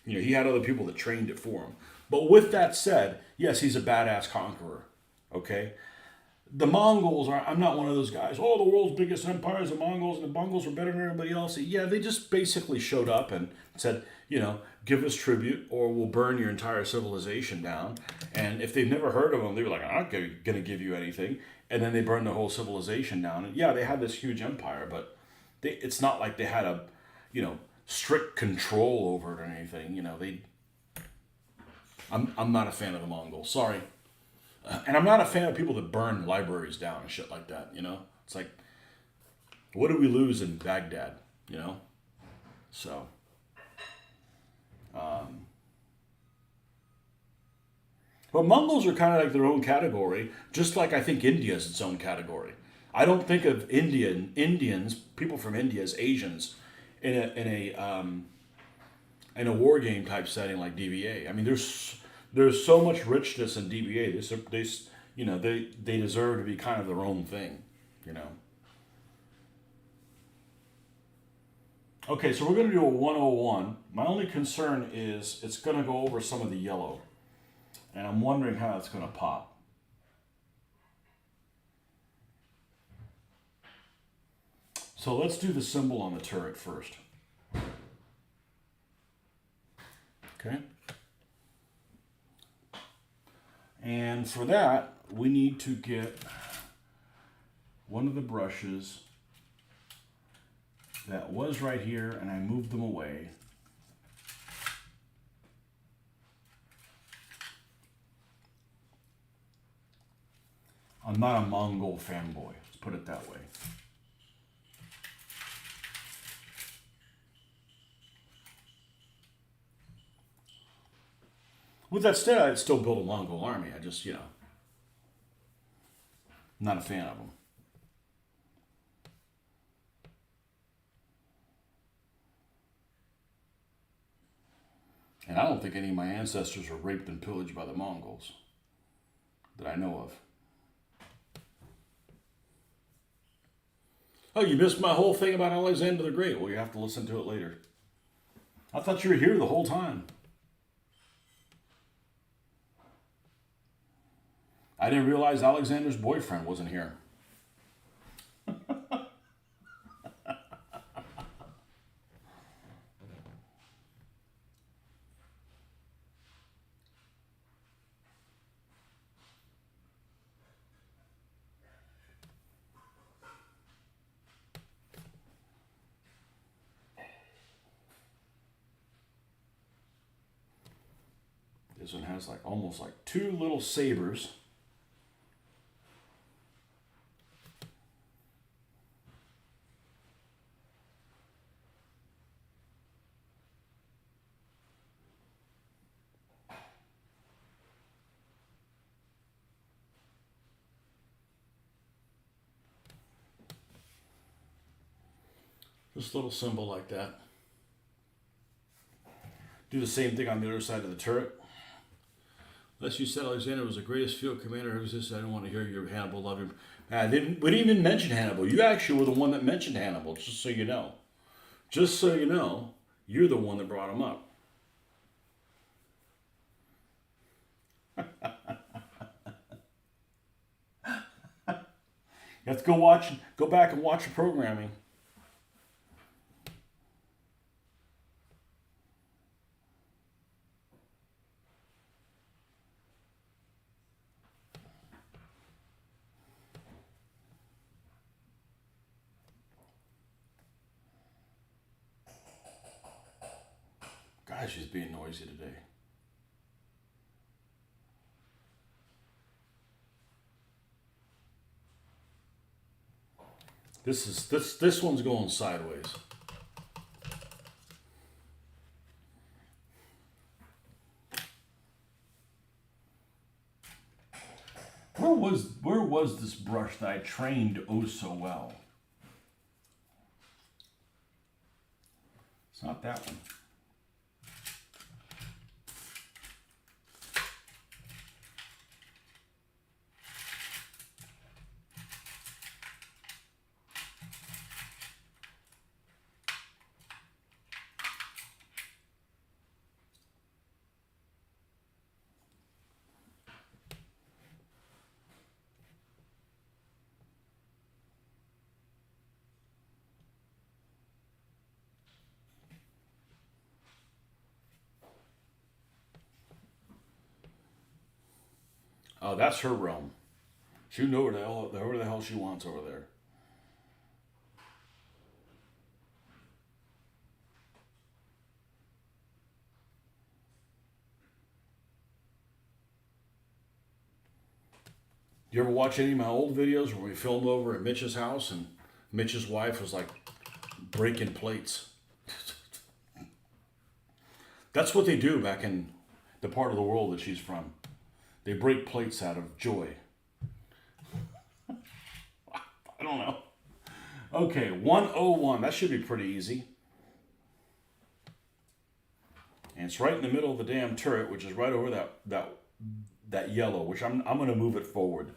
He had other people that trained it for him. But with that said, yes, he's a badass conqueror. Okay. The Mongols are, I'm not one of those guys, oh, the world's biggest empire is the Mongols, and the Mongols are better than everybody else. Yeah, they just basically showed up and said, give us tribute or we'll burn your entire civilization down. And if they've never heard of them, they were like, I'm not going to give you anything. And then they burned the whole civilization down. And yeah, they had this huge empire, but it's not like they had a, strict control over it or anything. I'm not a fan of the Mongols. Sorry. And I'm not a fan of people that burn libraries down and shit like that, It's like, what did we lose in Baghdad, So, but Mongols are kind of like their own category, just like I think India is its own category. I don't think of Indians, people from India, as Asians in a war game type setting like DBA. I mean, there's so much richness in DBA. They deserve to be kind of their own thing, Okay, so we're going to do a 101. My only concern is it's going to go over some of the yellow, and I'm wondering how it's going to pop. So let's do the symbol on the turret first. Okay. And for that, we need to get one of the brushes that was right here, and I moved them away. I'm not a Mongol fanboy, let's put it that way. With that said, I'd still build a Mongol army. I just, not a fan of them. And I don't think any of my ancestors were raped and pillaged by the Mongols that I know of. Oh, you missed my whole thing about Alexander the Great. Well, you have to listen to it later. I thought you were here the whole time. I didn't realize Alexander's boyfriend wasn't here. This one has like almost like two little sabers. This little symbol like that. Do the same thing on the other side of the turret. Unless you said Alexander was the greatest field commander who existed, I don't want to hear your Hannibal love him. We didn't even mention Hannibal. You actually were the one that mentioned Hannibal, just so you know. Just so you know, you're the one that brought him up. You have to go back and watch the programming. God, she's being noisy today. This one's going sideways. Where was this brush that I trained oh so well? It's not that one. Oh, that's her realm. She knows where the hell she wants over there. You ever watch any of my old videos where we filmed over at Mitch's house and Mitch's wife was like breaking plates? That's what they do back in the part of the world that she's from. They break plates out of joy. I don't know. Okay, 101. That should be pretty easy. And it's right in the middle of the damn turret, which is right over that yellow, which I'm going to move it forward.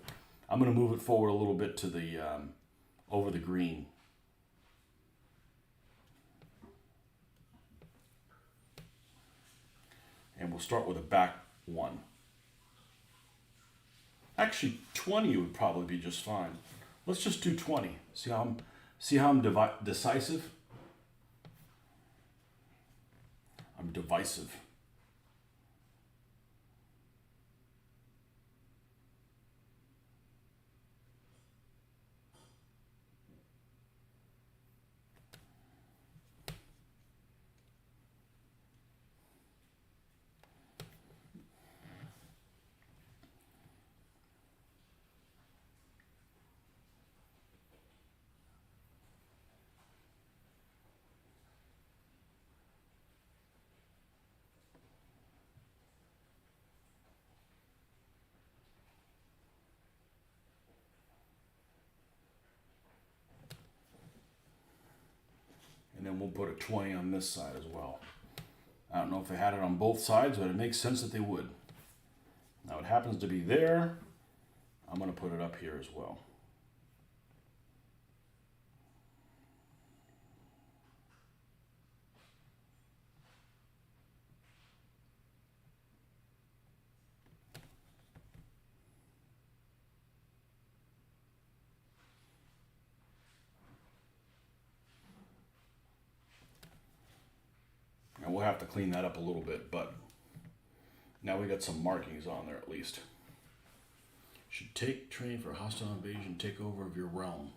I'm going to move it forward a little bit to the over the green. And we'll start with a back one. Actually, 20 would probably be just fine. Let's just do 20. See how I'm decisive? I'm divisive. And then we'll put a 20 on this side as well. I don't know if they had it on both sides, but it makes sense that they would. Now it happens to be there. I'm going to put it up here as well. And we'll have to clean that up a little bit, but now we got some markings on there at least. Should take training for hostile invasion, takeover of your realm.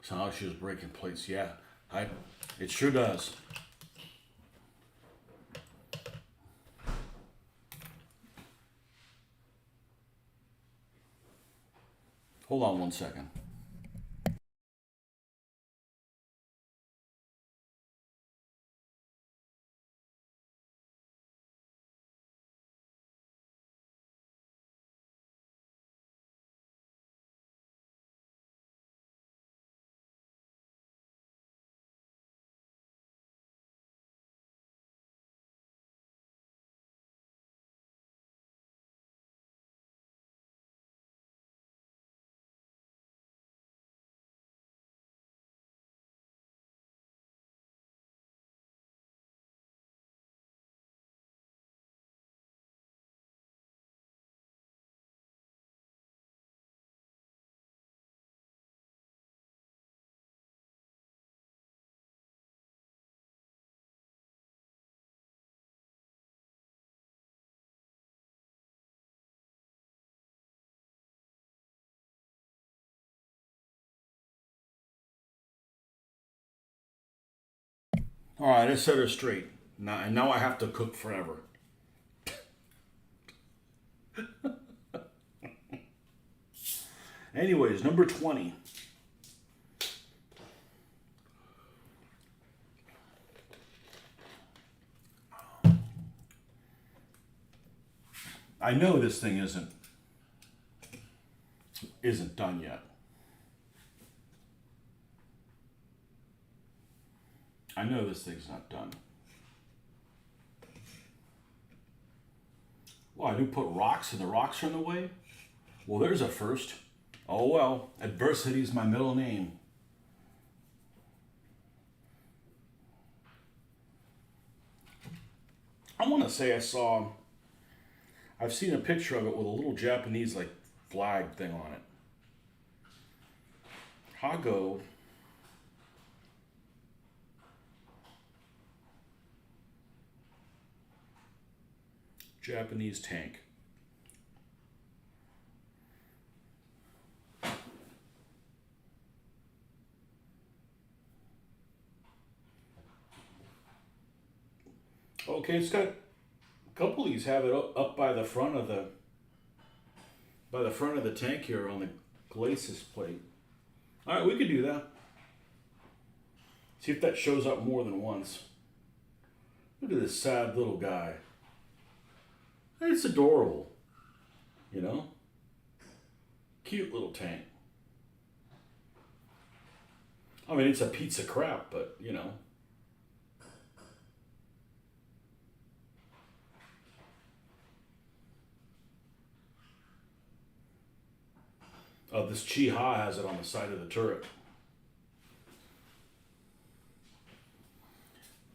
So how she was breaking plates. Yeah, it sure does. Hold on one second. All right, I set her straight. Now I have to cook forever. Anyways, number 20. I know this thing isn't done yet. I know this thing's not done. Well, I do put rocks and the rocks are in the way? Well, there's a first. Oh well, adversity is my middle name. I want to say I've seen a picture of it with a little Japanese like flag thing on it. Hago. Japanese tank. Okay, it's got a couple of these have it up by the front of the tank here on the glacis plate. All right, we could do that. See if that shows up more than once. Look at this sad little guy. It's adorable, you know? Cute little tank. I mean, it's a piece of crap, but, you know. This Chi-Ha has it on the side of the turret.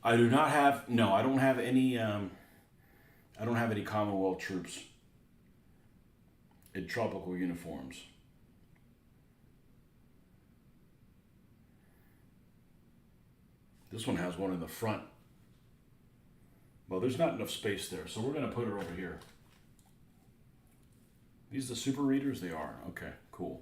I do not have, no, I don't have any Commonwealth troops in tropical uniforms. This one has one in the front. Well, there's not enough space there, so we're going to put her over here. These the super readers? They are. Okay, cool.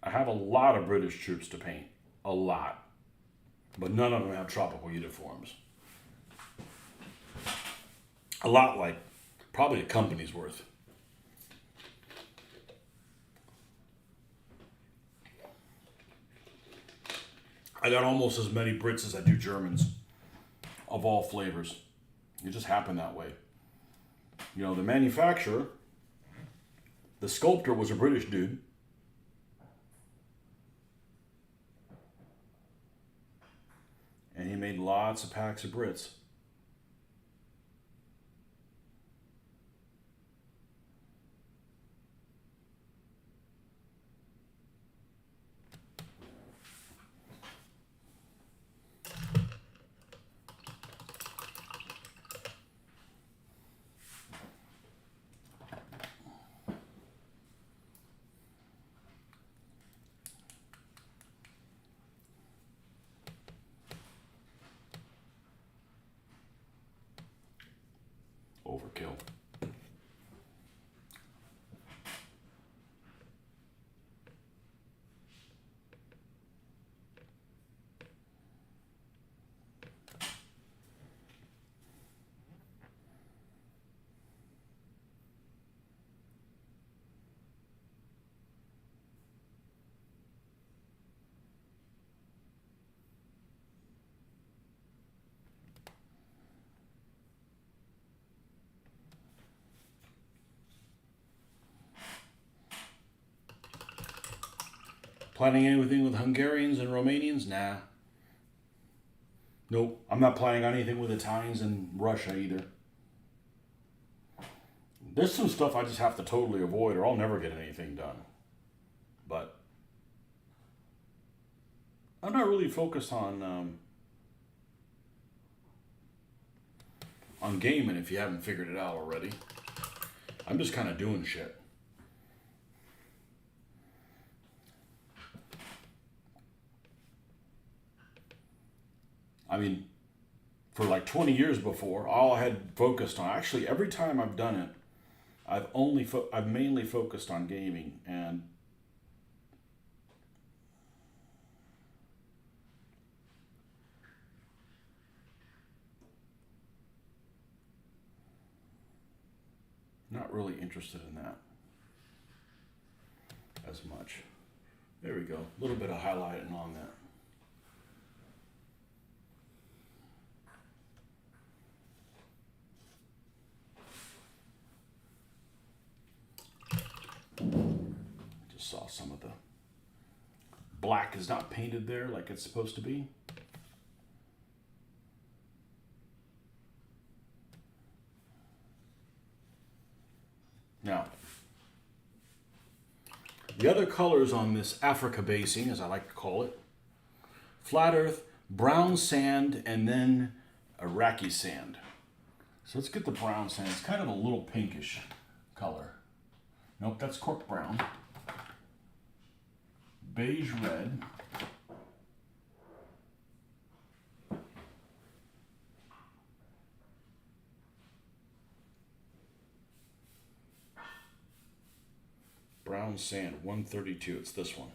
I have a lot of British troops to paint. A lot. But none of them have tropical uniforms. A lot, like probably a company's worth. I got almost as many Brits as I do Germans, of all flavors. It just happened that way. You know, the manufacturer, the sculptor was a British dude. And he made lots of packs of Brits. Overkill. Planning anything with Hungarians and Romanians? Nah. Nope. I'm not planning on anything with Italians and Russia either. There's some stuff I just have to totally avoid or I'll never get anything done. But I'm not really focused on gaming if you haven't figured it out already. I'm just kind of doing shit. I mean, for like 20 years before, all I had focused on, actually every time I've done it, I've mainly focused on gaming, and not really interested in that as much. There we go. A little bit of highlighting on that. Just saw some of the black is not painted there like it's supposed to be. Now, the other colors on this Africa basing, as I like to call it, flat earth, brown sand, and then Iraqi sand. So let's get the brown sand. It's kind of a little pinkish color. Nope, that's cork brown. Beige red. Brown sand, 132. It's this one.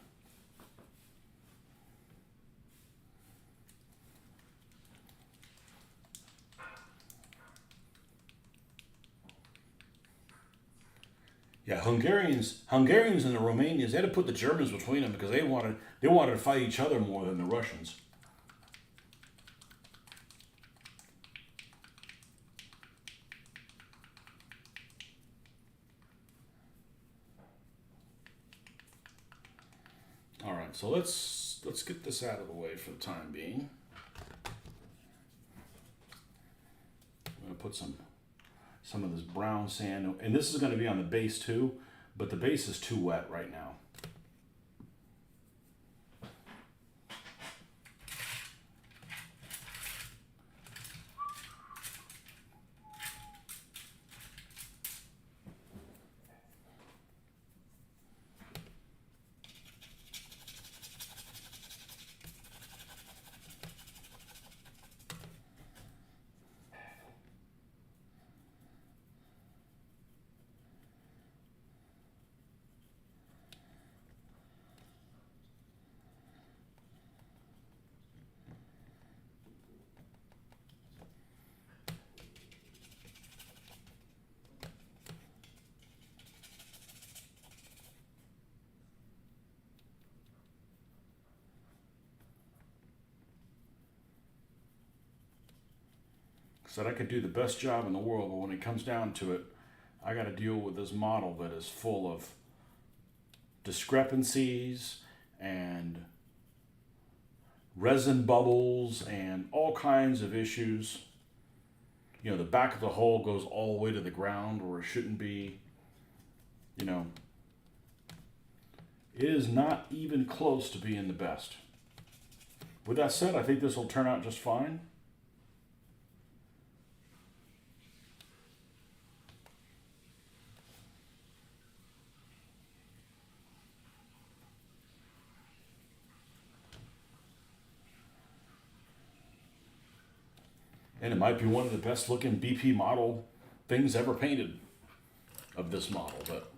Yeah, Hungarians and the Romanians, they had to put the Germans between them because they wanted to fight each other more than the Russians. All right, so let's get this out of the way for the time being. I'm gonna put some of this brown sand, and this is going to be on the base too, but the base is too wet right now. Said I could do the best job in the world, but when it comes down to it, I got to deal with this model that is full of discrepancies and resin bubbles and all kinds of issues. You know, the back of the hole goes all the way to the ground where it shouldn't be. You know, it is not even close to being the best. With that said, I think this will turn out just fine. And it might be one of the best looking BP model things ever painted of this model, but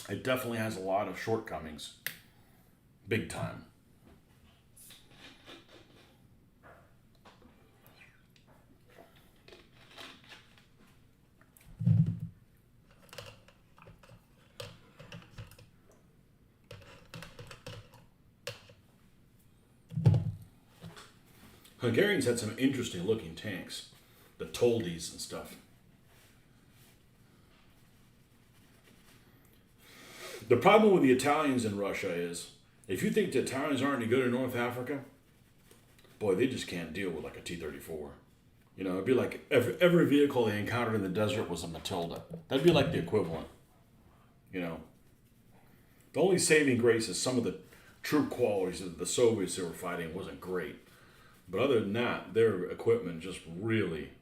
it definitely has a lot of shortcomings. Big time. Hungarians had some interesting looking tanks, the Toldis and stuff. The problem with the Italians in Russia is If you think the Italians aren't any good in North Africa, boy, they just can't deal with like a T-34. You know, it'd be like every vehicle they encountered in the desert was a Matilda. That'd be like the equivalent. You know, the only saving grace is some of the troop qualities that the Soviets they were fighting wasn't great. But other than that, their equipment just really.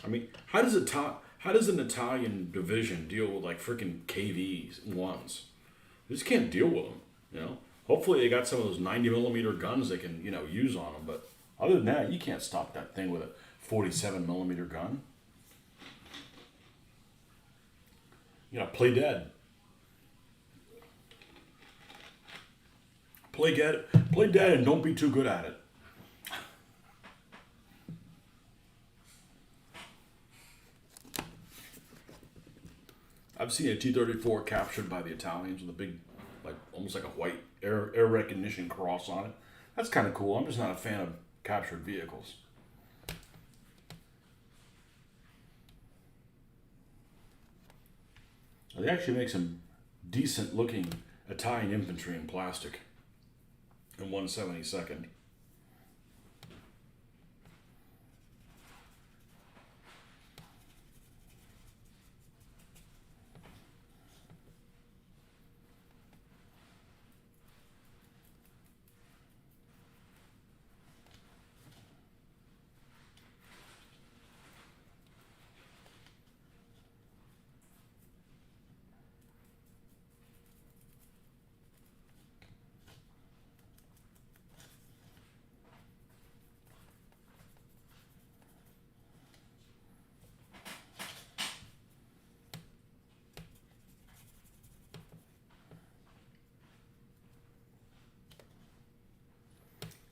I mean, how does an Italian division deal with like freaking KVs ones? They just can't deal with them. You know. Hopefully they got some of those 90 millimeter guns they can use on them. But other than that, you can't stop that thing with a 47 millimeter gun. You know, play dead. Play dead, and don't be too good at it. I've seen a T-34 captured by the Italians with a big, like almost like a white air recognition cross on it. That's kind of cool. I'm just not a fan of captured vehicles. They actually make some decent looking Italian infantry in plastic in 1/72nd.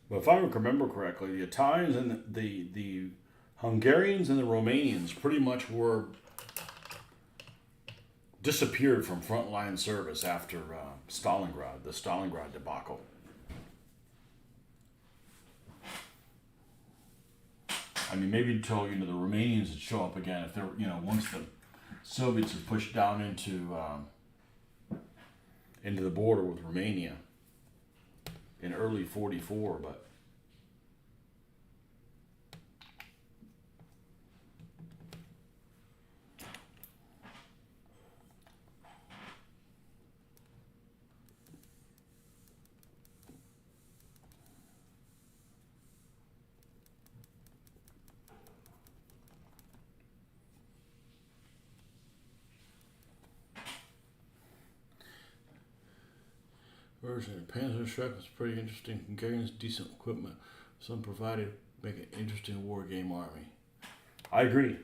But if I remember correctly, the Italians and the Hungarians and the Romanians pretty much were disappeared from frontline service after Stalingrad, the Stalingrad debacle. I mean, maybe until the Romanians would show up again if they're once the Soviets had pushed down into the border with Romania in early '44, but. Version Panzer Shrek was pretty interesting. Hungarians decent equipment. Some provided make an interesting war game army. I agree.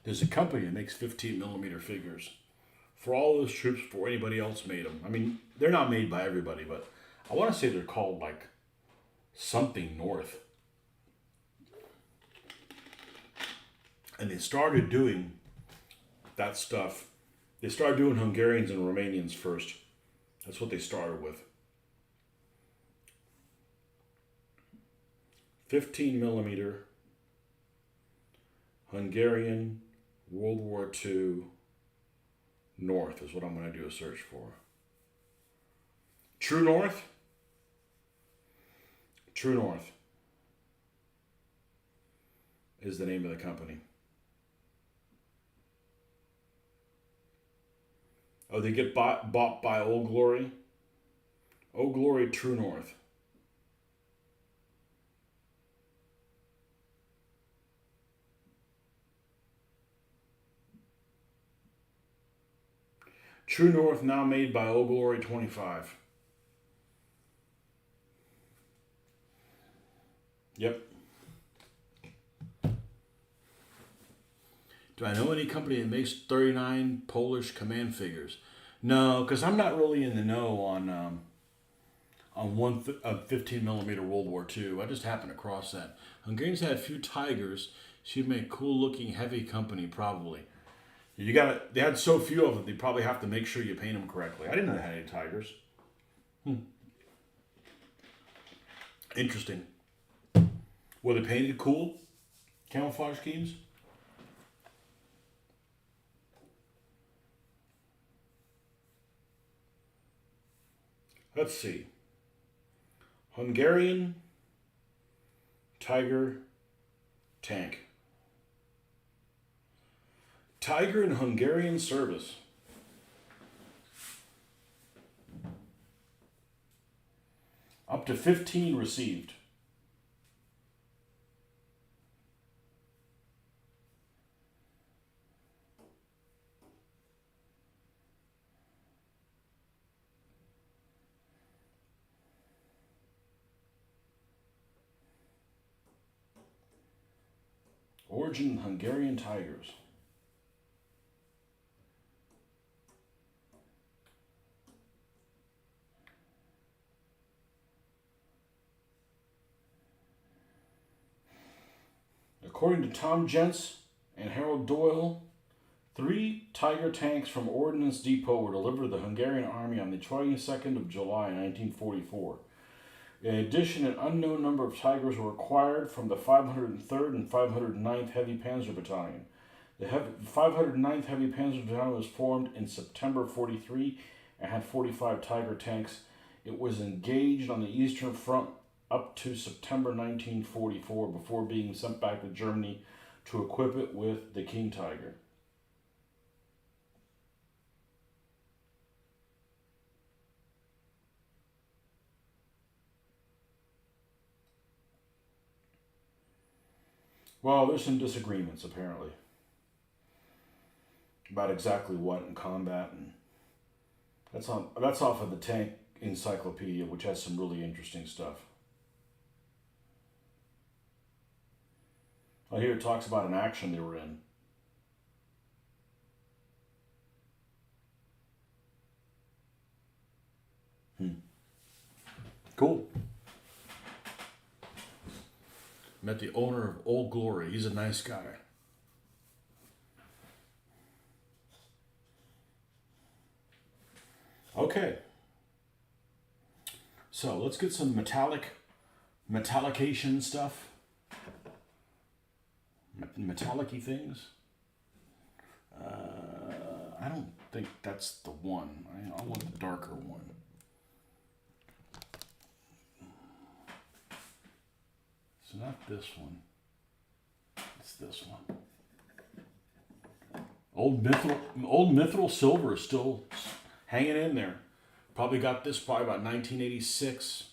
There's a company that makes 15 millimeter figures for all those troops before anybody else made them. I mean, they're not made by everybody, but I want to say they're called like something North. And they started doing that stuff. They started doing Hungarians and Romanians first. That's what they started with. 15 millimeter Hungarian World War II North is what I'm going to do a search for. True North? True North is the name of the company. Oh, they get bought by Old Glory? Old Glory True North. True North now made by Old Glory 25. Yep. Do I know any company that makes 39 Polish command figures? No, because I'm not really in the know on 15 millimeter World War II. I just happened across that. Hungarians had a few Tigers. She'd make cool looking heavy company probably. You got to. They had so few of them. They probably have to make sure you paint them correctly. I didn't know they had any Tigers. Interesting. Were they painted cool? Camouflage schemes? Let's see. Hungarian Tiger tank. Tiger in Hungarian service. Up to 15 received. Origin Hungarian Tigers. According to Tom Jentz and Harold Doyle, 3 Tiger tanks from Ordnance Depot were delivered to the Hungarian army on the 22nd of July, 1944. In addition, an unknown number of Tigers were acquired from the 503rd and 509th Heavy Panzer Battalion. The 509th Heavy Panzer Battalion was formed in September 43 and had 45 Tiger tanks. It was engaged on the Eastern Front up to September 1944 before being sent back to Germany to equip it with the King Tiger. Well, there's some disagreements apparently about exactly what in combat, and that's off of the Tank Encyclopedia, which has some really interesting stuff. Oh, here it talks about an action they were in. Cool. Met the owner of Old Glory. He's a nice guy. Okay. So let's get some metallication stuff. Metallic-y things. I don't think that's the one. I want the darker one. So not this one. It's this one. Old Mithril Silver is still hanging in there. Probably got this probably about 1986,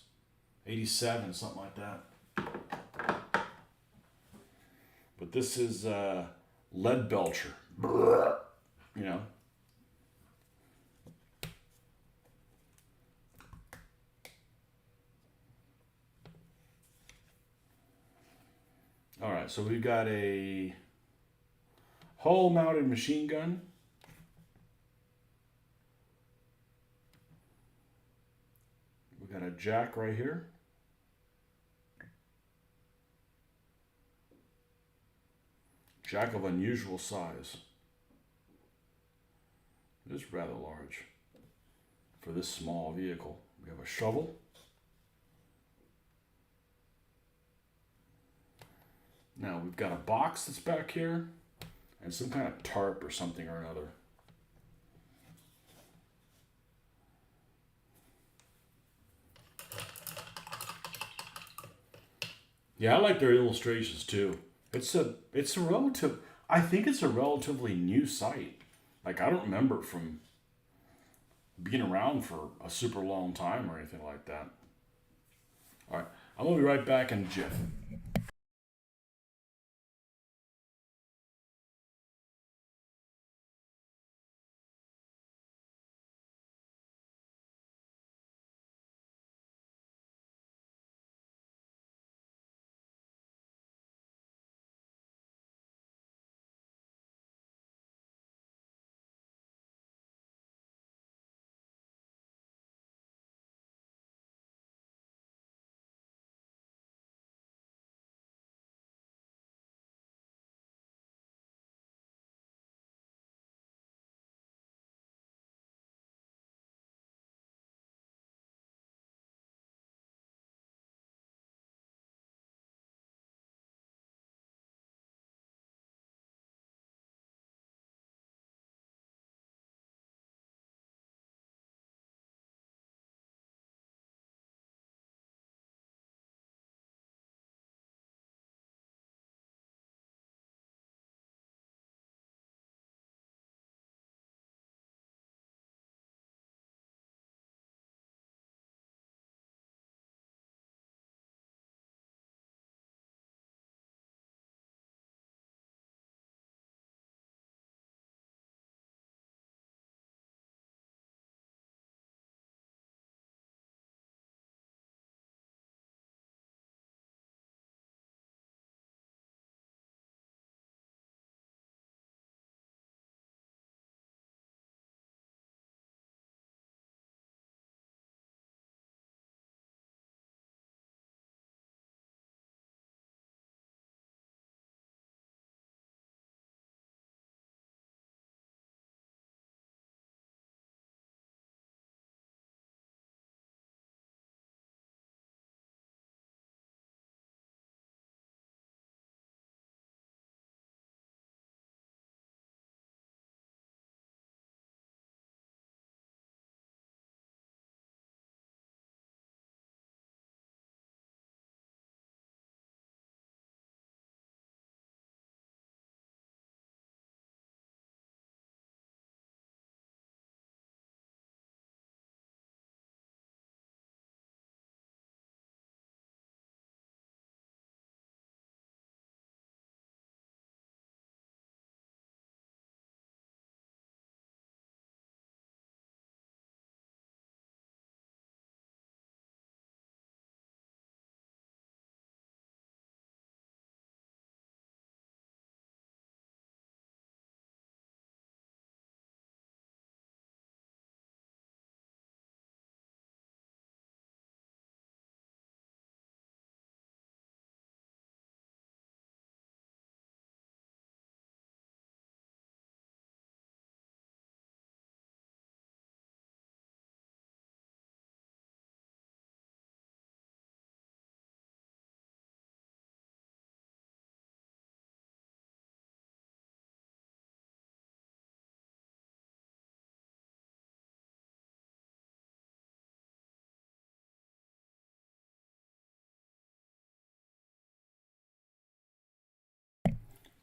87, something like that. But this is Lead Belcher. You know. All right, so we've got a hull-mounted machine gun. We've got a jack right here. Jack of unusual size. It is rather large for this small vehicle. We have a shovel. Now we've got a box that's back here and some kind of tarp or something or another. Yeah, I like their illustrations too. It's a relative. I think it's a relatively new site. Like I don't remember it from being around for a super long time or anything like that. All right, I'm gonna be right back in a jiff.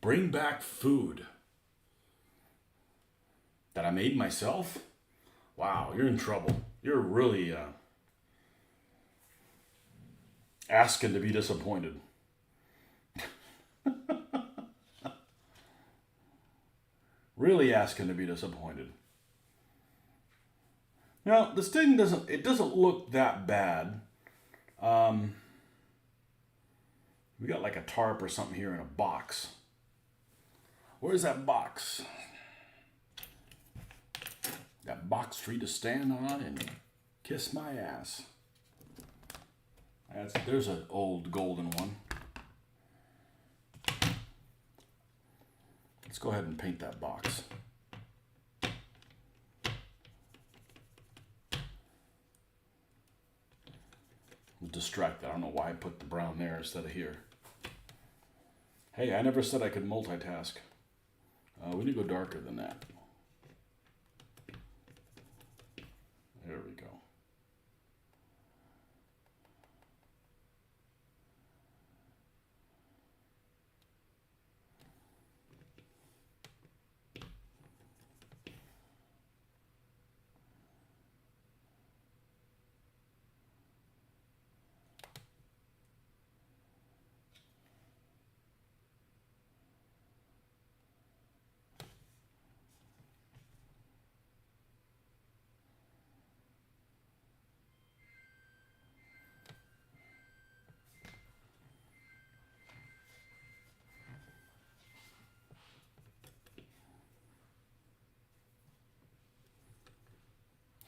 Bring back food that I made myself? Wow, you're in trouble. You're really asking to be disappointed. Really asking to be disappointed. Now, this thing doesn't look that bad. We got like a tarp or something here in a box. Where's that box? That box for you to stand on and kiss my ass. There's an old golden one. Let's go ahead and paint that box. I'm distracted. I don't know why I put the brown there instead of here. Hey, I never said I could multitask. We need to go darker than that. There we go.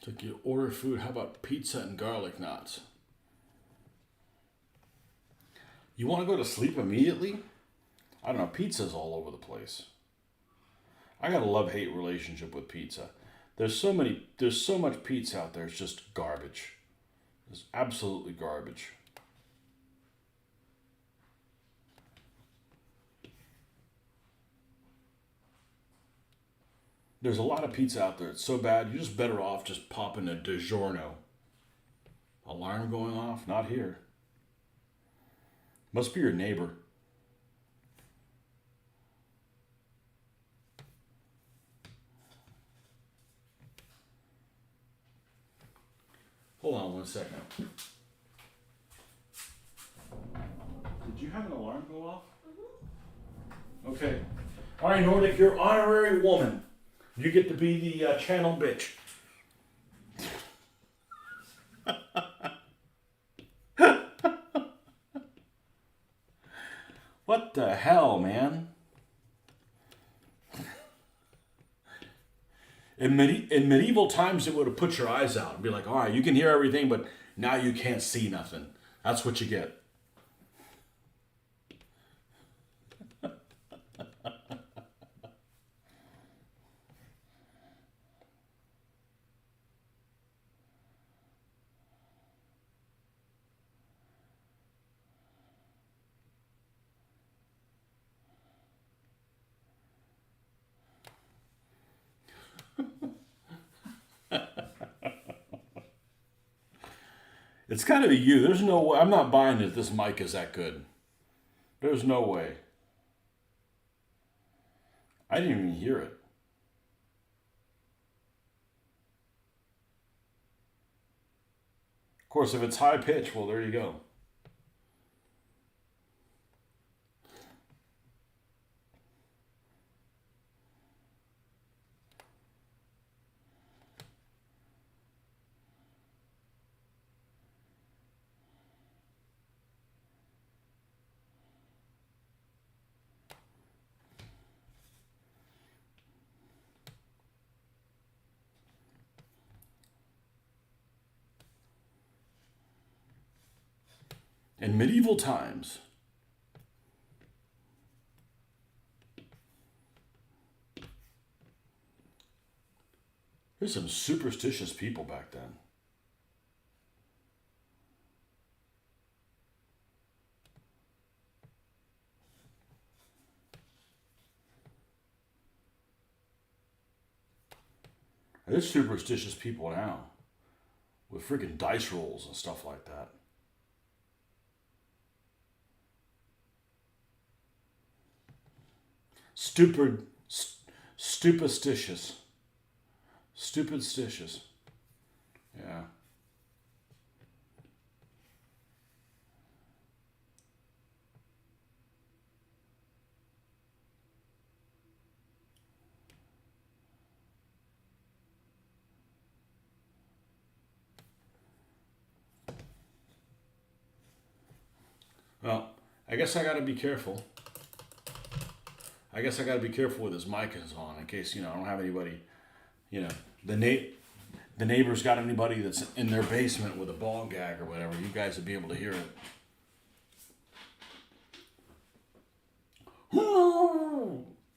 So you order food, how about pizza and garlic knots? You want to go to sleep immediately? I don't know, pizza's all over the place. I got a love-hate relationship with pizza. There's so much pizza out there, it's just garbage. It's absolutely garbage. There's a lot of pizza out there. It's so bad, you're just better off just popping a DiGiorno. Alarm going off? Not here. Must be your neighbor. Hold on 1 second. Did you have an alarm go off? Mm-hmm. Okay. All right, Nordic, you're honorary woman. You get to be the channel bitch. What the hell, man? In medieval times, it would have put your eyes out and be like, all right, you can hear everything, but now you can't see nothing. That's what you get. It's got to be you. There's no way. I'm not buying that this mic is that good. There's no way. I didn't even hear it. Of course, if it's high pitch, well, there you go. In medieval times, there's some superstitious people back then. There's superstitious people now with freaking dice rolls and stuff like that. Stupid, stupidstitious. Stupidstitious. Yeah. Well, I guess I got to be careful. I guess I got to be careful with this mic is on in case, I don't have anybody, you know, the na- the neighbor's got anybody that's in their basement with a ball gag or whatever. You guys would be able to hear it.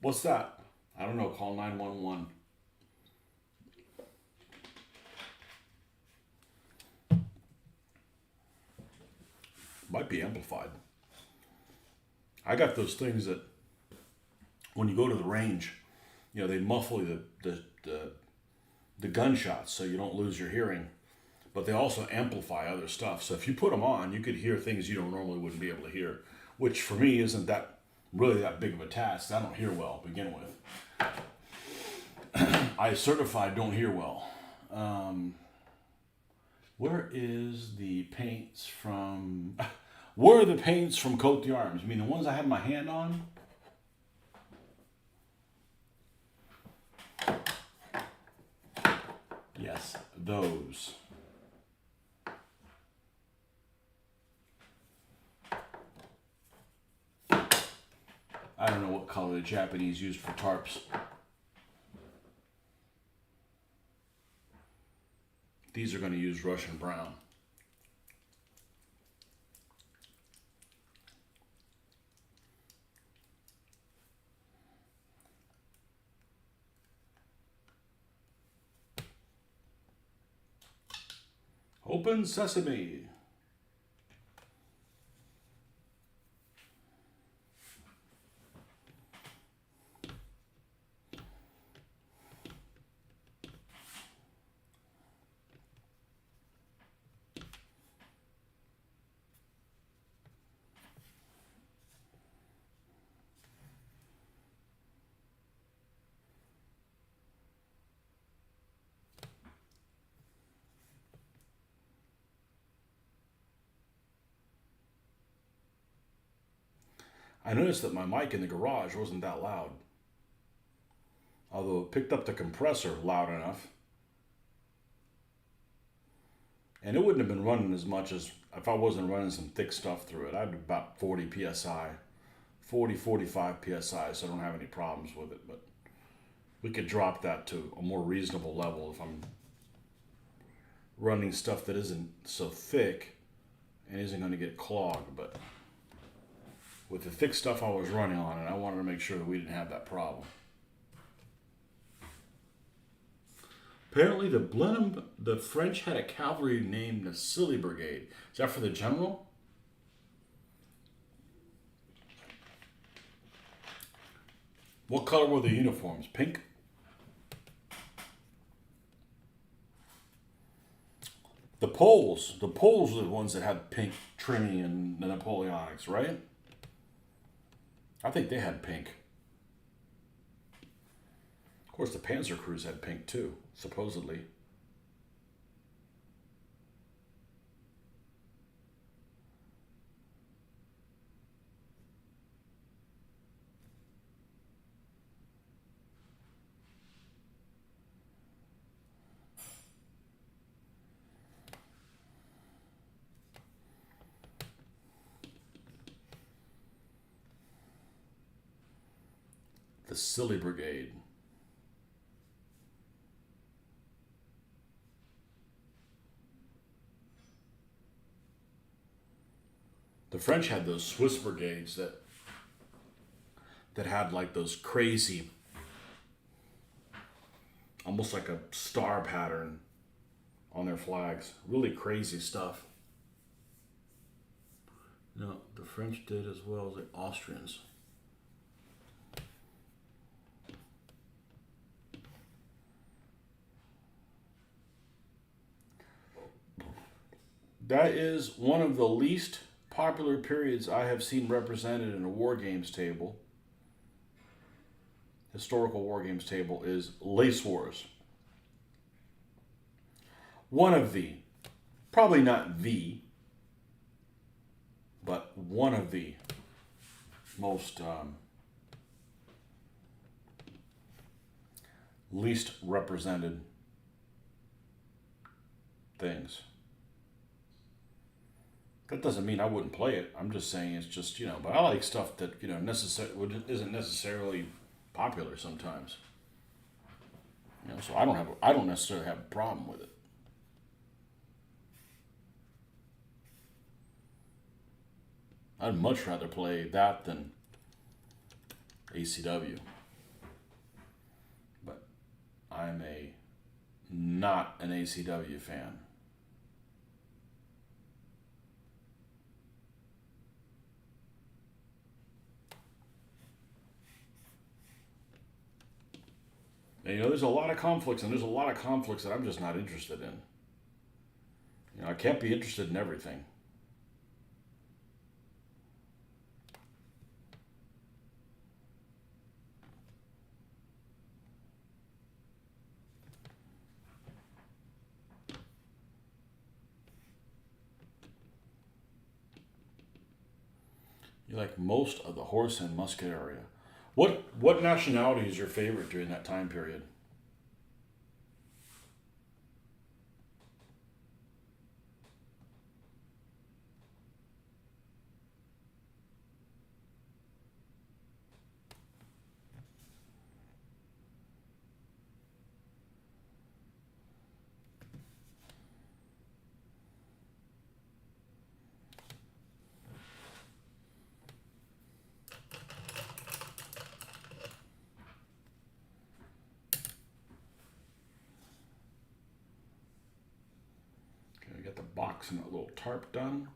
What's that? I don't know. Call 911. Might be amplified. I got those things that when you go to the range, they muffle the gunshots so you don't lose your hearing, but they also amplify other stuff. So if you put them on, you could hear things you don't normally wouldn't be able to hear, which for me isn't that really that big of a task. I don't hear well to begin with. I certified don't hear well. Where is the paints from? Where are the paints from Coat d'Arms? You mean the ones I had my hand on? Yes, those. I don't know what color the Japanese used for tarps. These are going to use Russian brown. Open sesame. I noticed that my mic in the garage wasn't that loud, although it picked up the compressor loud enough. And it wouldn't have been running as much as if I wasn't running some thick stuff through it. I had about 40 psi, 40, 45 psi, so I don't have any problems with it. But we could drop that to a more reasonable level if I'm running stuff that isn't so thick and isn't going to get clogged. But with the thick stuff I was running on it, I wanted to make sure that we didn't have that problem. Apparently, the French had a cavalry named the Silly Brigade. Is that for the general? What color were the uniforms? Pink? The Poles were the ones that had pink trimming in the Napoleonics, right? I think they had pink. Of course, the Panzer Crews had pink too, supposedly. The Silly Brigade. The French had those Swiss brigades that had like those crazy, almost like a star pattern on their flags. Really crazy stuff. No, the French did as well as the Austrians. That is one of the least popular periods I have seen represented in a war games table. historical war games table is Lace Wars. One of the, probably not the, but one of the most least represented things. That doesn't mean I wouldn't play it. I'm just saying it's just, but I like stuff that, isn't necessarily popular sometimes. So I don't necessarily have a problem with it. I'd much rather play that than ACW. But I'm not an ACW fan. And, there's a lot of conflicts, and there's a lot of conflicts that I'm just not interested in. I can't be interested in everything. You like most of the horse and musket area. What nationality is your favorite during that time period? Okay, I got the box and that little tarp done.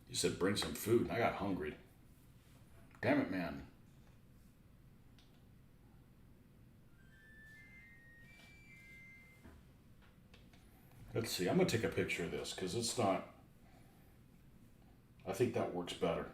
You said bring some food, and I got hungry. Damn it, man. Let's see. I'm going to take a picture of this because it's not. I think that works better.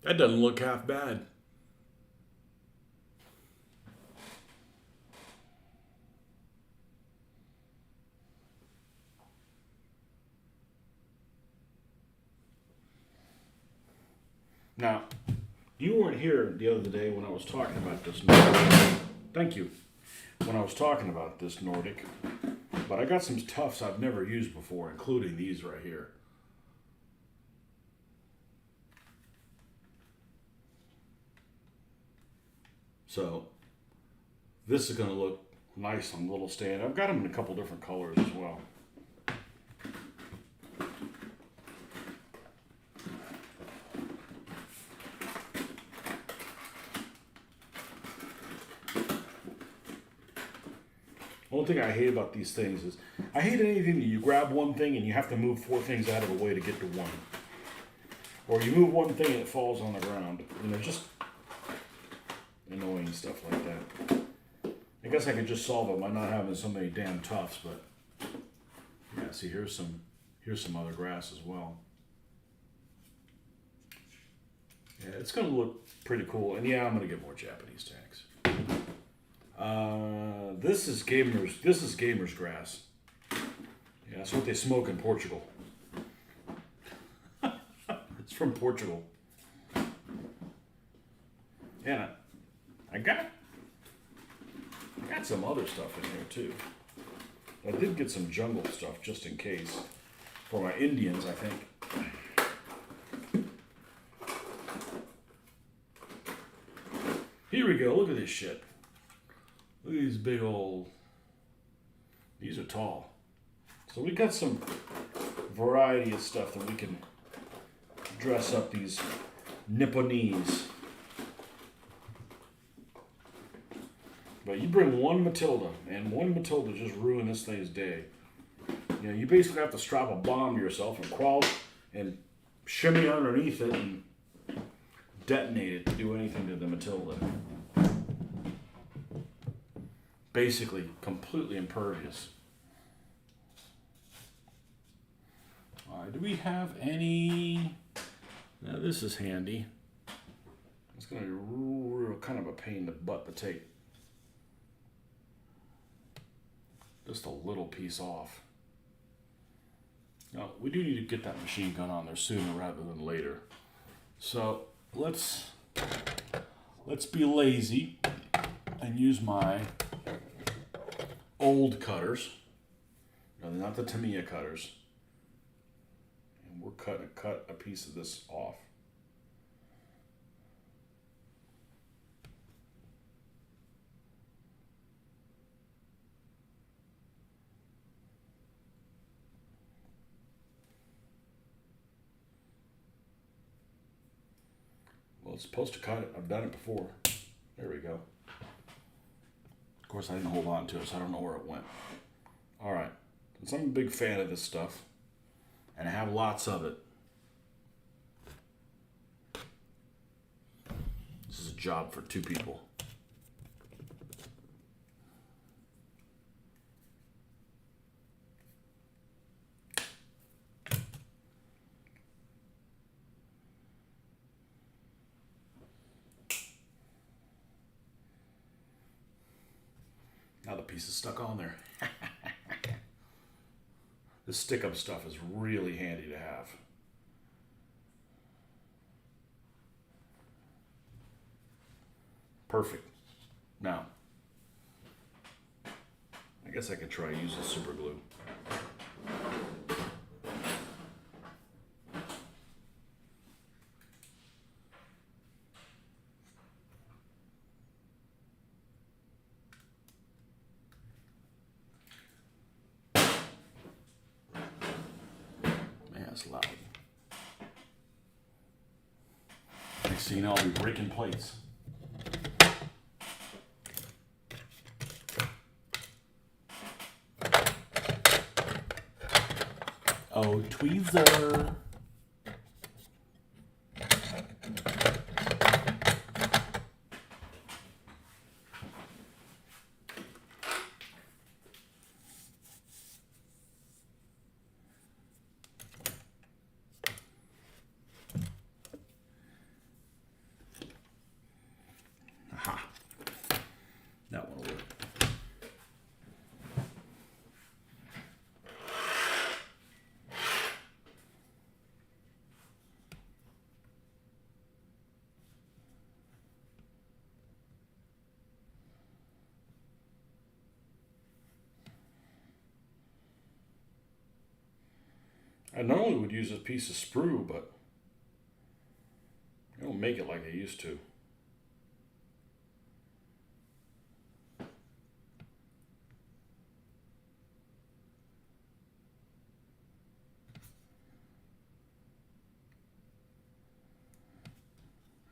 That doesn't look half bad. Now, you weren't here the other day when I was talking about this Nordic. Thank you. When I was talking about this Nordic. But I got some tufts I've never used before, including these right here. So, this is going to look nice on the little stand. I've got them in a couple different colors as well. One thing I hate about these things is I hate anything that you grab one thing and you have to move 4 things out of the way to get to one. Or you move one thing and it falls on the ground. Just annoying stuff like that. I guess I could just solve it by not having so many damn tufts, but yeah, see here's some other grass as well. Yeah, it's gonna look pretty cool. And yeah, I'm gonna get more Japanese tags. This is gamers grass. Yeah, that's what they smoke in Portugal. It's from Portugal. And I got some other stuff in here too. I did get some jungle stuff just in case. For my Indians, I think. Here we go, look at this shit. Look at these big old, these are tall. So we got some variety of stuff that we can dress up these Nipponese. But you bring one Matilda, and one Matilda just ruined this thing's day. You know, you basically have to strap a bomb to yourself and crawl and shimmy underneath it and detonate it to do anything to the Matilda. Basically, completely impervious. Do we have any? Now this is handy. It's going to be real kind of a pain in the butt to take just a little piece off. Now, we do need to get that machine gun on there sooner rather than later. So let's be lazy and use my old cutters. No, they're not the Tamiya cutters. And we're cut a piece of this off. Well, it's supposed to cut it. I've done it before. There we go. Of course, I didn't hold on to it, so I don't know where it went. All right. Since I'm a big fan of this stuff, and I have lots of it, this is a job for 2 people. Now the piece is stuck on there. This stick-up stuff is really handy to have. Perfect. Now, I guess I could try using super glue. That's loud. Next thing you know, I'll be breaking plates. Oh, tweezer. Aha. That one will work. I normally would use a piece of sprue, but I don't make it like I used to.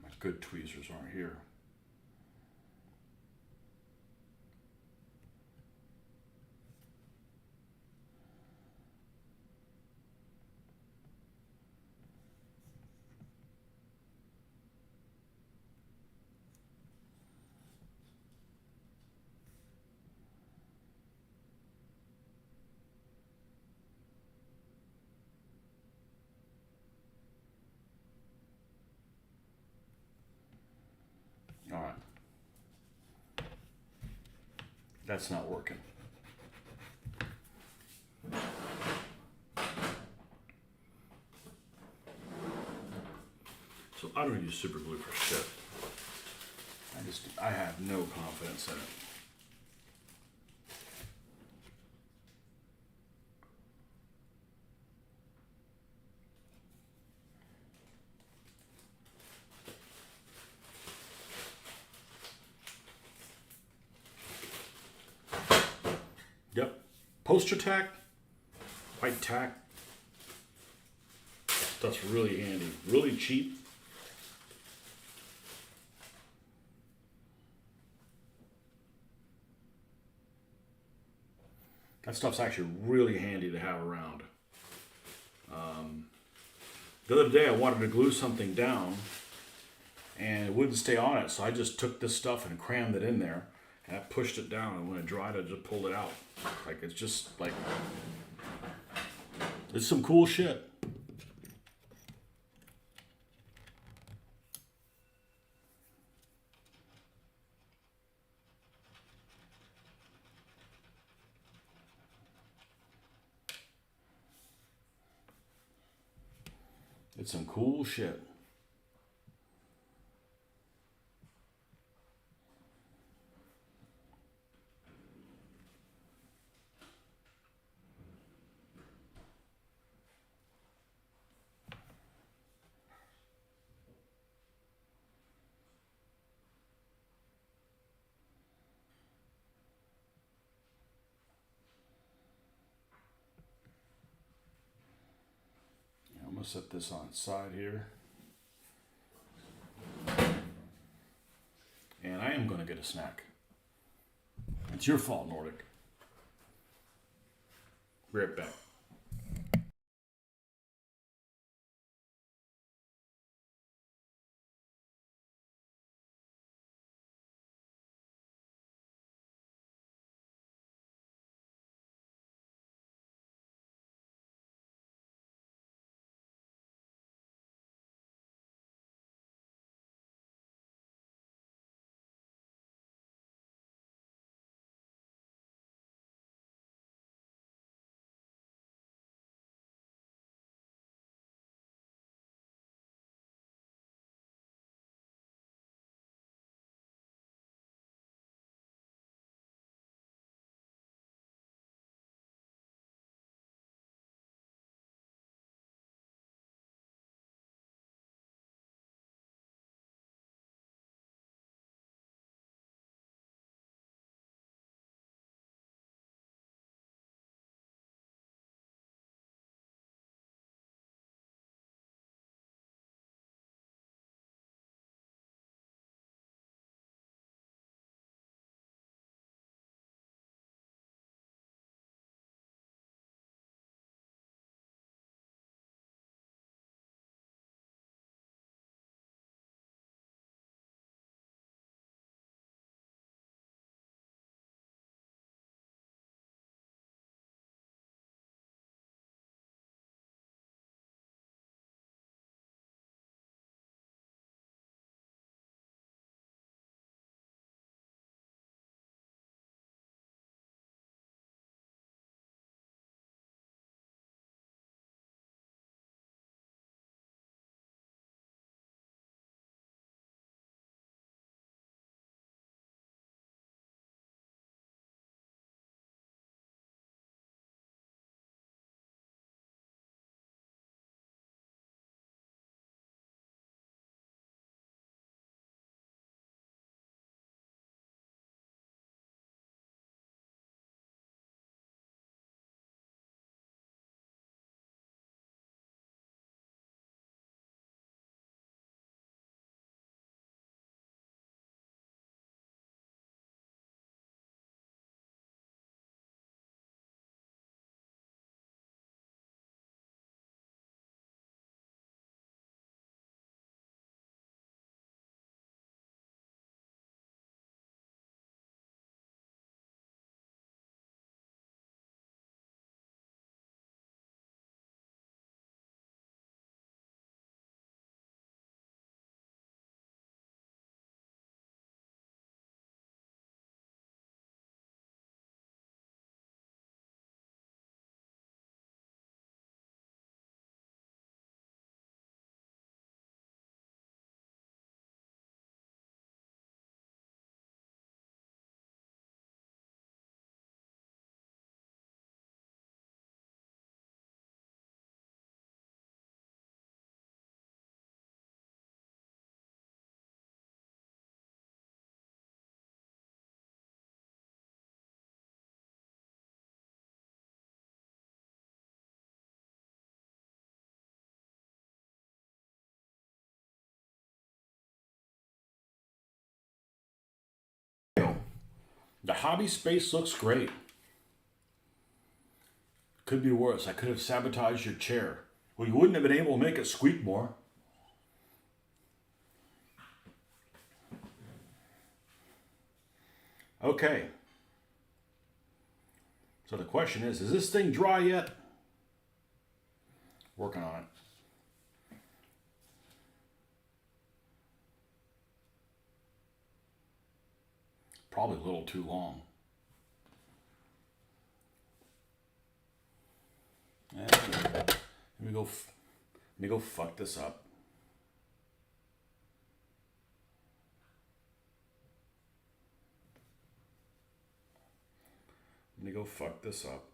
My good tweezers aren't here. All right. That's not working. So I don't use super glue for shit. I have no confidence in it. Yep. Poster tack, white tack. That's really handy. Really cheap. That stuff's actually really handy to have around. The other day I wanted to glue something down and it wouldn't stay on it, so I just took this stuff and crammed it in there and I pushed it down, and when it dried I just pulled it out. Like, it's just like, it's some cool shit. It's some cool shit. I'm gonna set this on its side here. And I am gonna get a snack. It's your fault, Nordic. Be right back. The hobby space looks great. Could be worse. I could have sabotaged your chair. Well, you wouldn't have been able to make it squeak more. Okay. So the question is this thing dry yet? Working on it. Probably a little too long. Let me go fuck this up. Let me go fuck this up.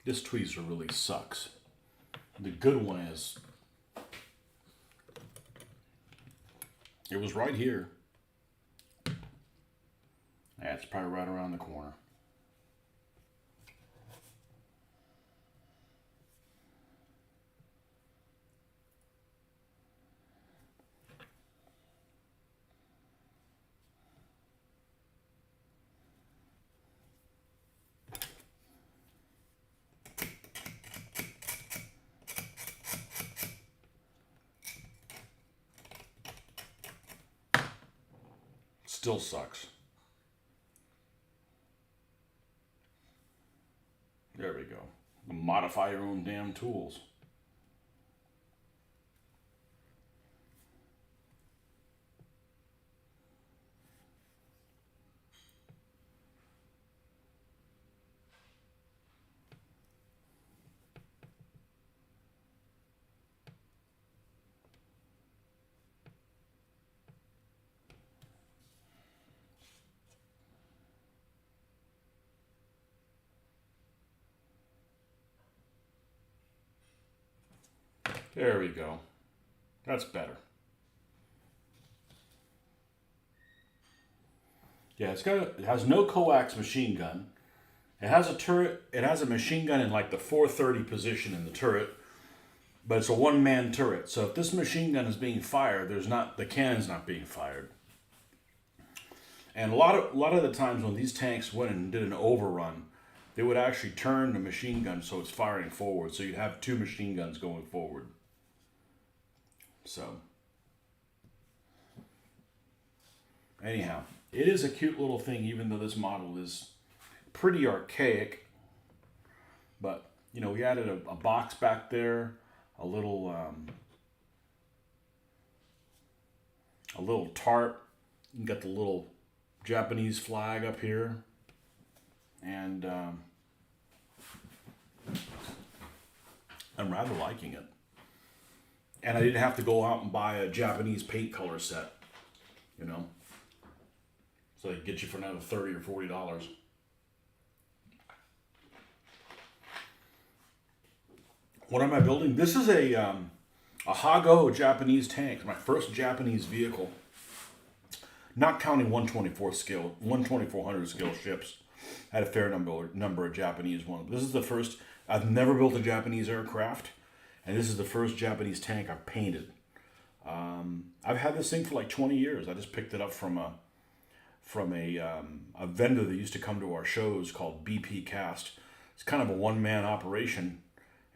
This tweezer really sucks. The good one is, it was right here. Yeah, it's probably right around the corner. Still sucks. There we go. Modify your own damn tools. There we go. That's better. Yeah, it has no coax machine gun. It has a turret. It has a machine gun in like the 430 position in the turret, but it's a one-man turret. So if this machine gun is being fired, the cannon's not being fired. And a lot of the times when these tanks went and did an overrun, they would actually turn the machine gun so it's firing forward. So you'd have two machine guns going forward. So, anyhow, it is a cute little thing, even though this model is pretty archaic. But, you know, we added a box back there, a little tarp. You got the little Japanese flag up here. And I'm rather liking it. And I didn't have to go out and buy a Japanese paint color set, you know. So they get you for another $30 or $40. What am I building? This is a Hago Japanese tank. My first Japanese vehicle. Not counting 12400 scale ships. I had a fair number of Japanese ones. This is the first. I've never built a Japanese aircraft. And this is the first Japanese tank I've painted. I've had this thing for like 20 years. I just picked it up from a vendor that used to come to our shows called BP Cast. It's kind of a one-man operation.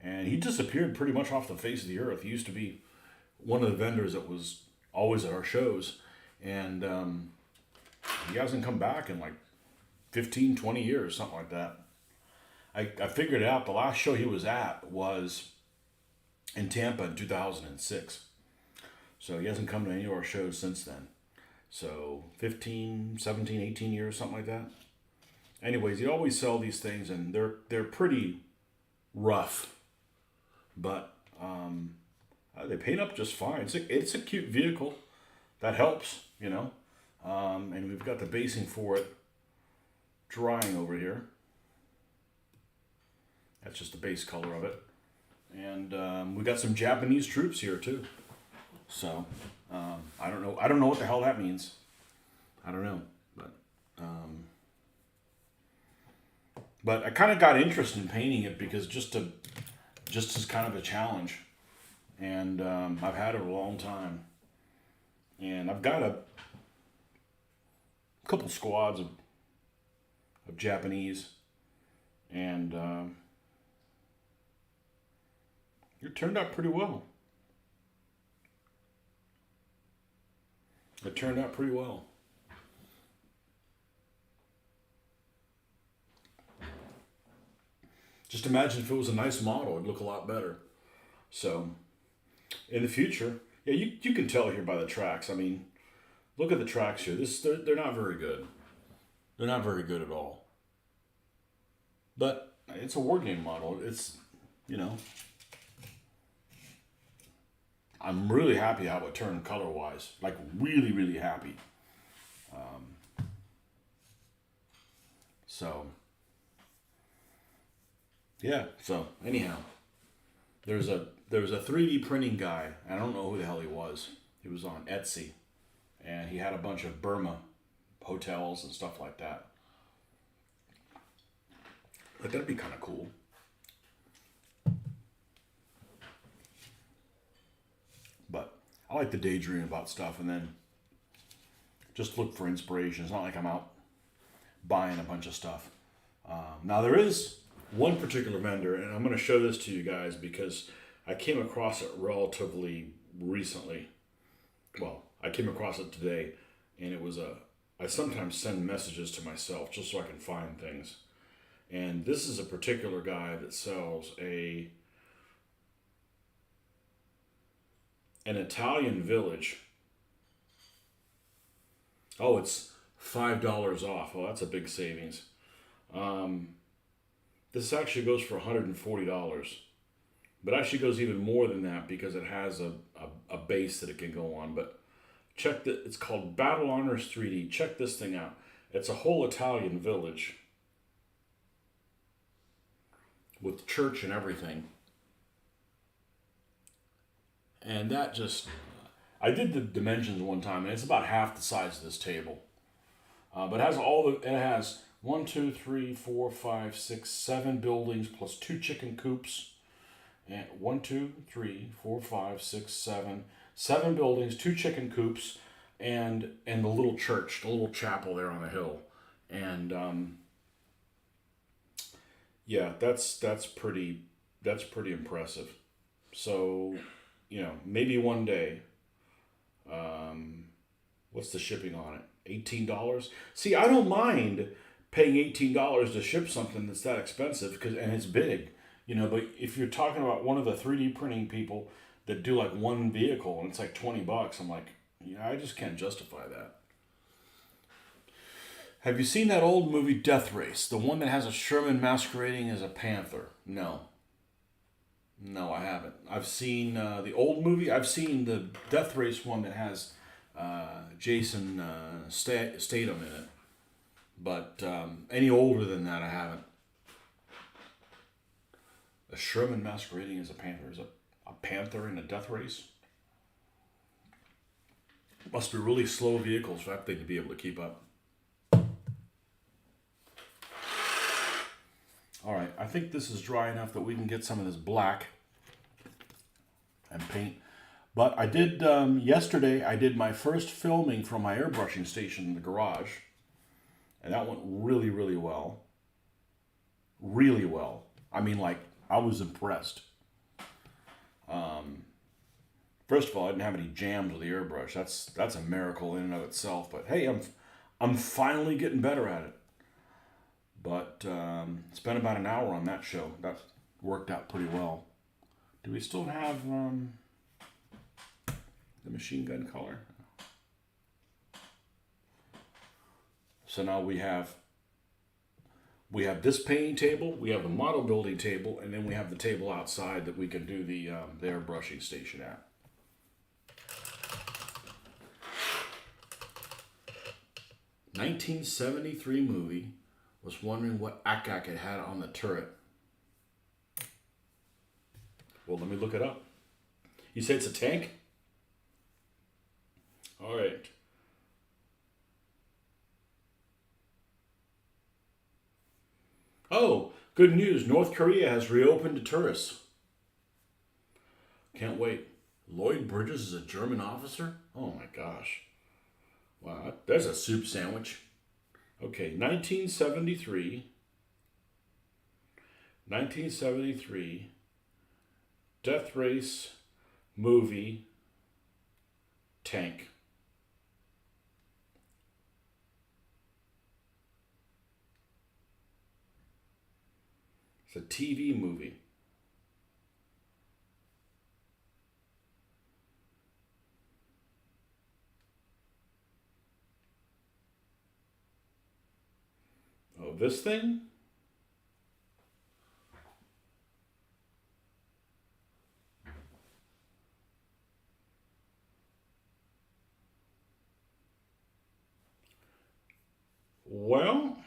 And he disappeared pretty much off the face of the earth. He used to be one of the vendors that was always at our shows. And he hasn't come back in like 15, 20 years, something like that. I figured it out. The last show he was at was in Tampa in 2006. So he hasn't come to any of our shows since then. So 15, 17, 18 years, something like that. Anyways, he'd always sell these things, and they're pretty rough. But they paint up just fine. It's a cute vehicle. That helps, you know. And we've got the basing for it drying over here. That's just the base color of it. And we got some Japanese troops here too. So I don't know. I don't know what the hell that means. I don't know, but I kind of got interested in painting it because just as kind of a challenge, and I've had it a long time, and I've got a couple squads of Japanese, and it turned out pretty well. It turned out pretty well. Just imagine if it was a nice model, it'd look a lot better. So, in the future, yeah, you can tell here by the tracks. I mean, look at the tracks here. They're not very good. They're not very good at all. But it's a war game model. It's, you know, I'm really happy how it turned color-wise. Like, really, really happy. So, yeah. So, anyhow, there's a 3D printing guy. I don't know who the hell he was. He was on Etsy, and he had a bunch of Burma hotels and stuff like that. Like, that'd be kind of cool. But I like to daydream about stuff and then just look for inspiration. It's not like I'm out buying a bunch of stuff. Now, there is one particular vendor, and I'm going to show this to you guys because I came across it relatively recently. Well, I came across it today, and it was I sometimes send messages to myself just so I can find things. And this is a particular guy that sells an Italian village. Oh, it's $5 off. Oh, that's a big savings. This actually goes for $140. But actually goes even more than that because it has a base that it can go on. But it's called Battle Honors 3D. Check this thing out. It's a whole Italian village with church and everything. And that just, I did the dimensions one time, and it's about half the size of this table. But it has 1, 2, 3, 4, 5, 6, 7 buildings plus 2 chicken coops. And 1, 2, 3, 4, 5, 6, 7, 7 buildings, 2 chicken coops, and the little church, the little chapel there on the hill. And yeah, that's pretty impressive. So, you know, maybe one day. What's the shipping on it? $18? See, I don't mind paying $18 to ship something that's that expensive and it's big, you know. But if you're talking about one of the 3D printing people that do like one vehicle and it's like $20, I'm like, yeah, I just can't justify that. Have you seen that old movie Death Race? The one that has a Sherman masquerading as a panther? No, I haven't. I've seen the old movie. I've seen the Death Race one that has Jason Statham in it. But any older than that, I haven't. A Sherman masquerading as a panther. Is a panther in a death race? Must be really slow vehicles for that thing to be able to keep up. All right, I think this is dry enough that we can get some of this black and paint. But I did, yesterday, I did my first filming from my airbrushing station in the garage. And that went really, really well. Really well. I mean, like, I was impressed. First of all, I didn't have any jams with the airbrush. That's a miracle in and of itself. But hey, I'm finally getting better at it. But spent about an hour on that show. That worked out pretty well. Do we still have the machine gun color? So now we have this painting table, we have the model building table, and then we have the table outside that we can do the airbrushing station at. (1973) movie. Was wondering what ACAC it had on the turret. Well, let me look it up. You say it's a tank? All right. Oh, good news. North Korea has reopened to tourists. Can't wait. Lloyd Bridges is a German officer? Oh my gosh. Wow, there's a soup sandwich. Okay, 1973, Death Race movie tank. It's a TV movie. Oh, this thing? Well,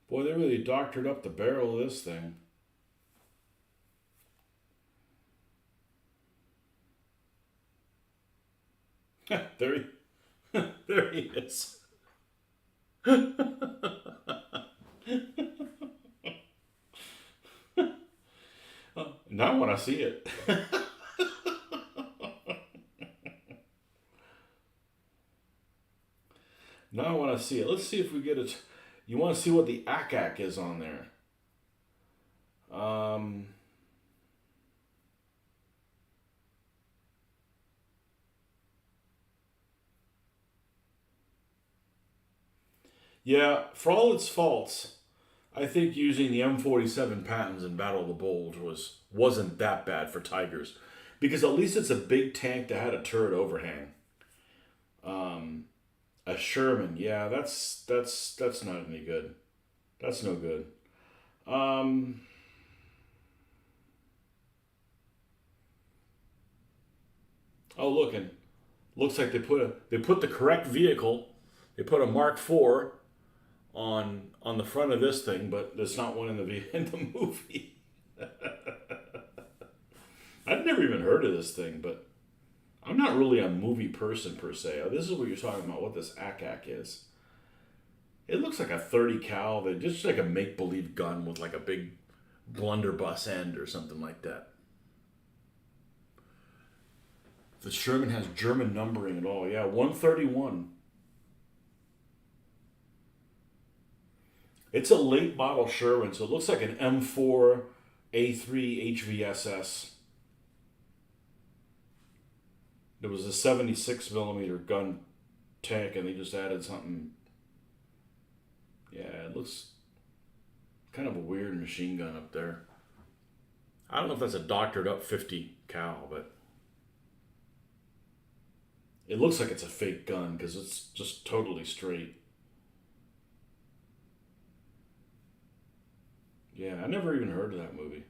boy, they really doctored up the barrel of this thing. there, there he is. Now when I see it. Now I want to see it. Let's see if we get it. You want to see what the ACAC is on there. Yeah, for all its faults, I think using the M47 patents in Battle of the Bulge wasn't that bad for Tigers, because at least it's a big tank that had a turret overhang. A Sherman, yeah, that's not any good. That's no good. Oh, looks like they put the correct vehicle. They put a Mark IV on the front of this thing, but there's not one in in the movie. I've never even heard of this thing, but I'm not really a movie person per se. This is what you're talking about. What this ACAC is. It looks like a 30 cal. They just like a make believe gun with like a big blunderbuss end or something like that. The Sherman has German numbering and all. Yeah, 131. It's a late model Sherman, so it looks like an M4 A3 HVSS. There was a 76 millimeter gun tank, and they just added something. Yeah, it looks kind of a weird machine gun up there. I don't know if that's a doctored up 50 cal, but it looks like it's a fake gun because it's just totally straight. Yeah, I never even heard of that movie.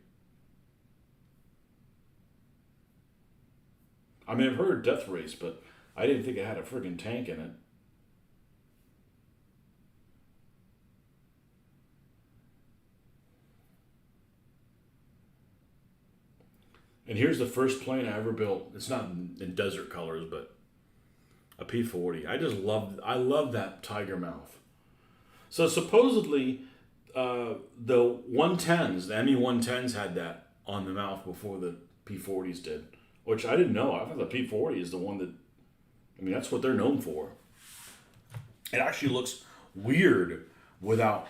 I mean, I've heard Death Race, but I didn't think it had a friggin' tank in it. And here's the first plane I ever built. It's not in desert colors, but a P-40. I love that tiger mouth. So supposedly, the 110s, the ME-110s had that on the mouth before the P-40s did, which I didn't know. I thought the P-40 is the one that, I mean, that's what they're known for. It actually looks weird without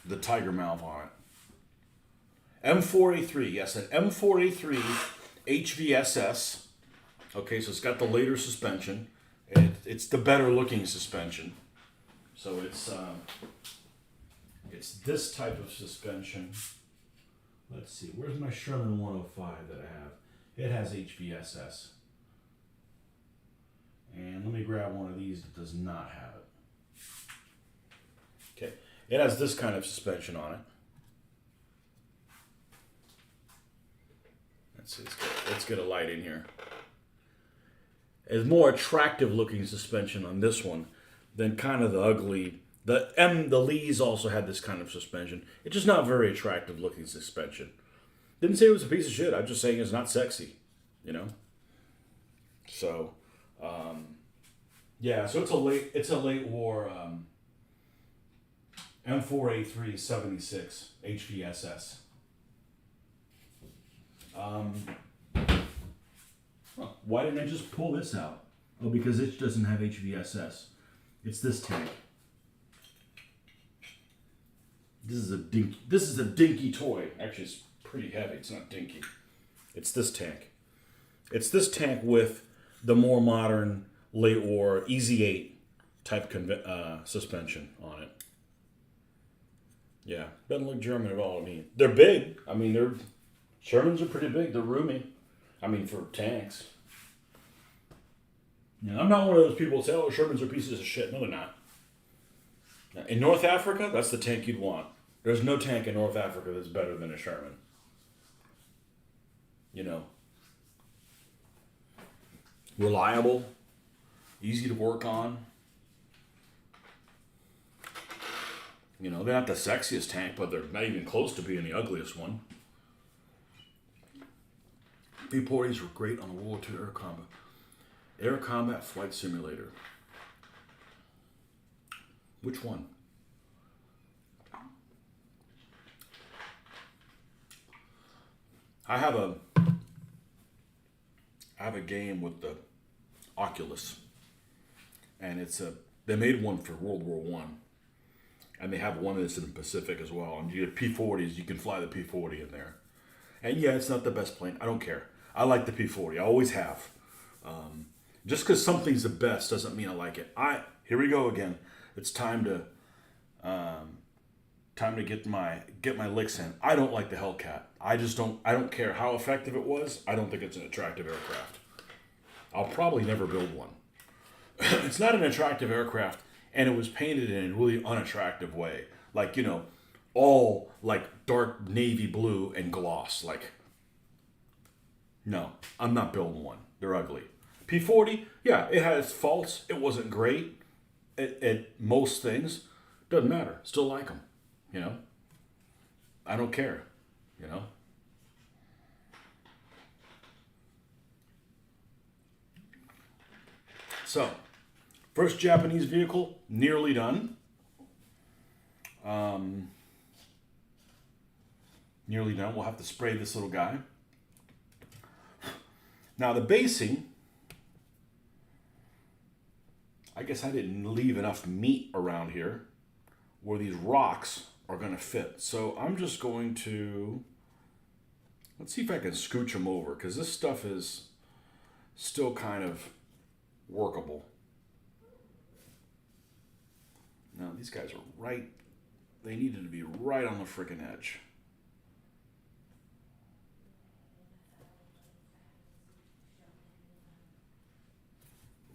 the tiger mouth on it. M4A3, yes, an M4A3 HVSS. Okay, so it's got the later suspension. It's the better looking suspension. So it's this type of suspension. Let's see, where's my Sherman 105 that I have? It has HVSS. And let me grab one of these that does not have it. Okay, it has this kind of suspension on it. Let's see, let's get a light in here. It's more attractive looking suspension on this one than kind of the ugly. The Lees also had this kind of suspension. It's just not very attractive looking suspension. Didn't say it was a piece of shit. I'm just saying it's not sexy, you know. So, yeah. So it's a late war M4A3 76 HVSS. Why didn't I just pull this out? Oh, because it doesn't have HVSS. It's this tank. This is a dinky toy. Actually, it's pretty heavy. It's not dinky. It's this tank. It's this tank with the more modern late war Easy 8 type suspension on it. Yeah, doesn't look German at all. I mean, they're big. I mean, Shermans are pretty big. They're roomy. I mean, for tanks. Yeah, I'm not one of those people who say, oh, Shermans are pieces of shit. No, they're not. In North Africa, that's the tank you'd want. There's no tank in North Africa that's better than a Sherman. You know. Reliable. Easy to work on. You know, they're not the sexiest tank, but they're not even close to being the ugliest one. P-40s were great on the World War II Air Combat Flight Simulator. Which one? I have a game with the Oculus, and they made one for World War One, and they have one that's in the Pacific as well. And you get P-40s, you can fly the P-40 in there. And yeah, it's not the best plane. I don't care. I like the P-40. I always have. Just because something's the best doesn't mean I like it. Here we go again. It's time to get my licks in. I don't like the Hellcat. I don't care how effective it was. I don't think it's an attractive aircraft. I'll probably never build one. It's not an attractive aircraft, and it was painted in a really unattractive way. Like, you know, all like dark navy blue and gloss. Like, no, I'm not building one. They're ugly. P-40, yeah, it has faults. It wasn't great at most things. Doesn't matter. Still like them, you know. I don't care, you know. So, first Japanese vehicle, nearly done. Nearly done. We'll have to spray this little guy. Now the basing, I guess I didn't leave enough meat around here where these rocks are going to fit. So I'm just going to, let's see if I can scooch them over, because this stuff is still kind of workable. Now these guys are right, they needed to be right on the frickin' edge.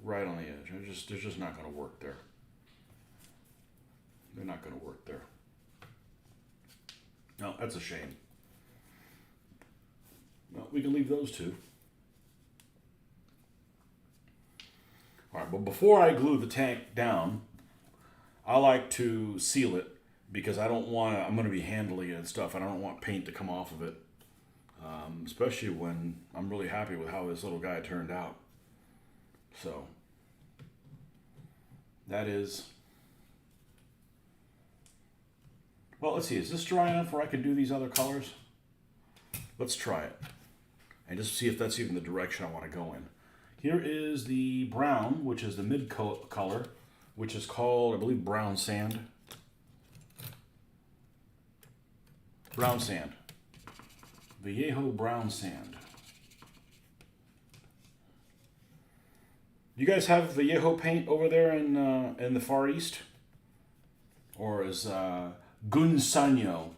Right on the edge. They're just not going to work there. They're not going to work there. No, that's a shame. Well, we can leave those two. All right, but before I glue the tank down, I like to seal it because I'm going to be handling it and stuff, and I don't want paint to come off of it, especially when I'm really happy with how this little guy turned out. So, that is, well, let's see, is this dry enough where I can do these other colors? Let's try it, and just see if that's even the direction I want to go in. Here is the brown, which is the mid color, which is called, I believe, brown sand. Brown sand. Vallejo brown sand. You guys have Vallejo paint over there in the Far East? Or is Gunsanyo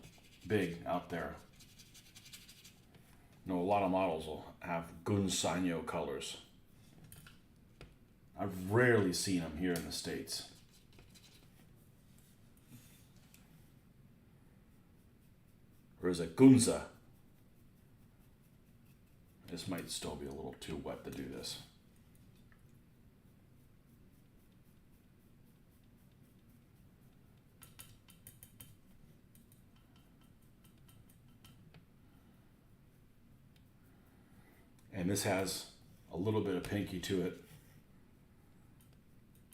big out there? No, a lot of models will have Gunsanyo colors. I've rarely seen them here in the States. Or is it Gunza? This might still be a little too wet to do this. And this has a little bit of pinky to it.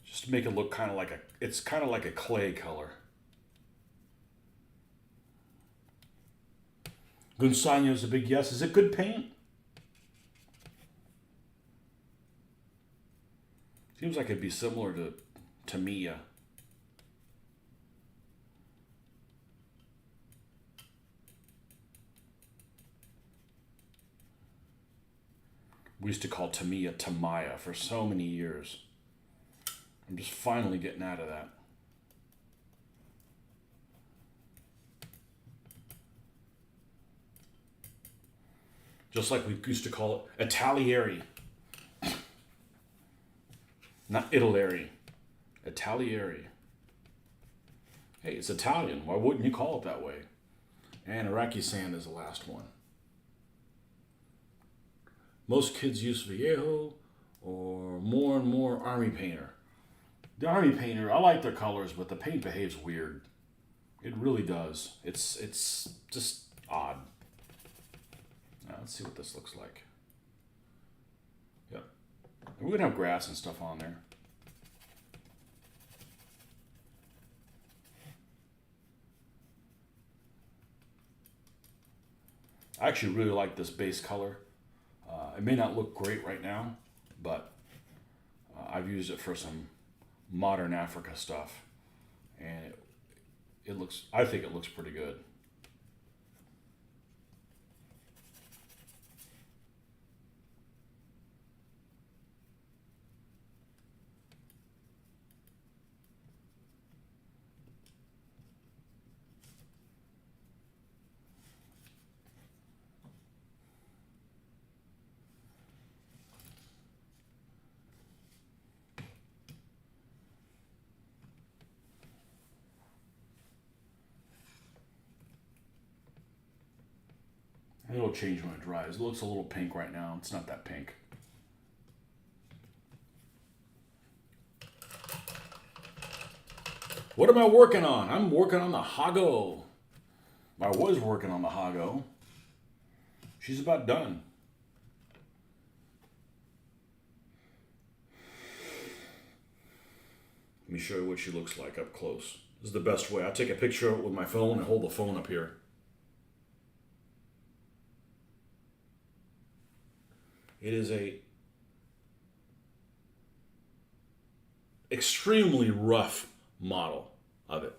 Just to make it look kind of like it's kind of like a clay color. Gunsanyo is a big yes. Is it good paint? Seems like it'd be similar to Tamiya. We used to call Tamiya Tamaya for so many years. I'm just finally getting out of that. Just like we used to call it Italieri. Not Italeri. Italieri. Hey, it's Italian. Why wouldn't you call it that way? And Iraqi sand is the last one. Most kids use Vallejo or more and more Army Painter. The Army Painter, I like their colors, but the paint behaves weird. It really does. It's just odd. Now, let's see what this looks like. Yep. We're going to have grass and stuff on there. I actually really like this base color. It may not look great right now, but I've used it for some modern Africa stuff, and it looks. I think it looks pretty good. It'll change when it dries. It looks a little pink right now. It's not that pink. What am I working on? I'm working on the Hago. I was working on the Hago. She's about done. Let me show you what she looks like up close. This is the best way. I take a picture of it with my phone and hold the phone up here. It is a extremely rough model of it.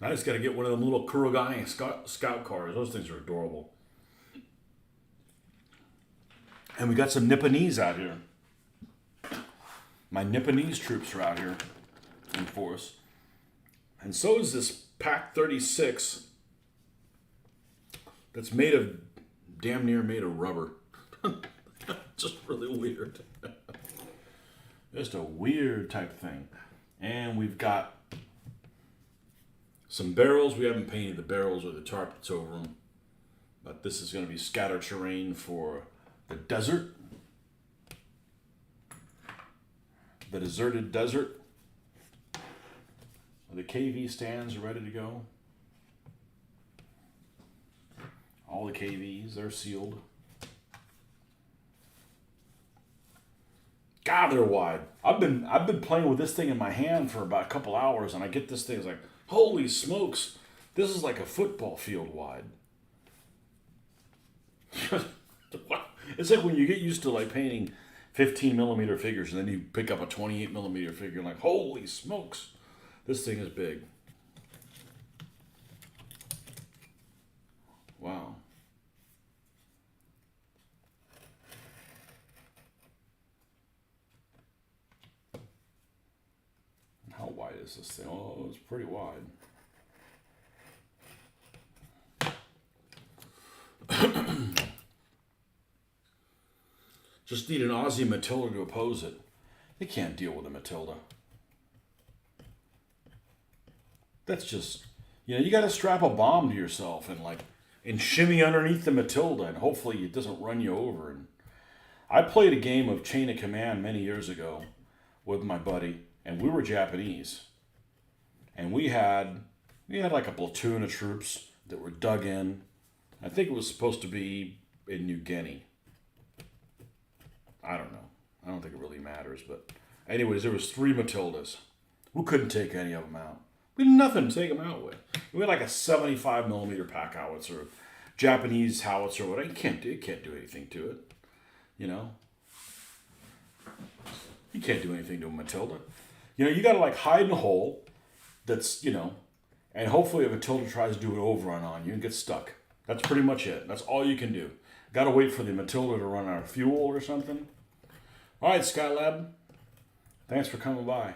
I just got to get one of them little Kurogane scout cars. Those things are adorable. And we got some Nipponese out here. My Nipponese troops are out here in force. And so is this Pac 36 that's made of, damn near made of rubber. Just really weird. Just a weird type thing. And we've got some barrels. We haven't painted the barrels or the tarp that's over them. But this is going to be scatter terrain for the desert. The deserted desert. The KV stands are ready to go. All the KVs, they're sealed. God, they're wide. I've been playing with this thing in my hand for about a couple hours, and I get this thing, it's like, holy smokes, this is like a football field wide. It's like when you get used to like painting 15 millimeter figures and then you pick up a 28 millimeter figure and like, holy smokes, this thing is big. Wow. How wide is this thing? Oh, it's pretty wide. Just need an Aussie Matilda to oppose it. They can't deal with a Matilda. That's just, you got to strap a bomb to yourself and shimmy underneath the Matilda, and hopefully it doesn't run you over. And I played a game of Chain of Command many years ago with my buddy, and we were Japanese, and we had like a platoon of troops that were dug in. I think it was supposed to be in New Guinea. I don't know. I don't think it really matters, but anyways, there was 3 Matildas. We couldn't take any of them out. We had nothing to take them out with. We had like a 75 millimeter pack howitzer, Japanese howitzer, whatever. It can't do anything to it. You can't do anything to a Matilda. You got to like hide in a hole that's, and hopefully a Matilda tries to do an overrun on you and get stuck. That's pretty much it. That's all you can do. Got to wait for the Matilda to run out of fuel or something. All right, Skylab. Thanks for coming by.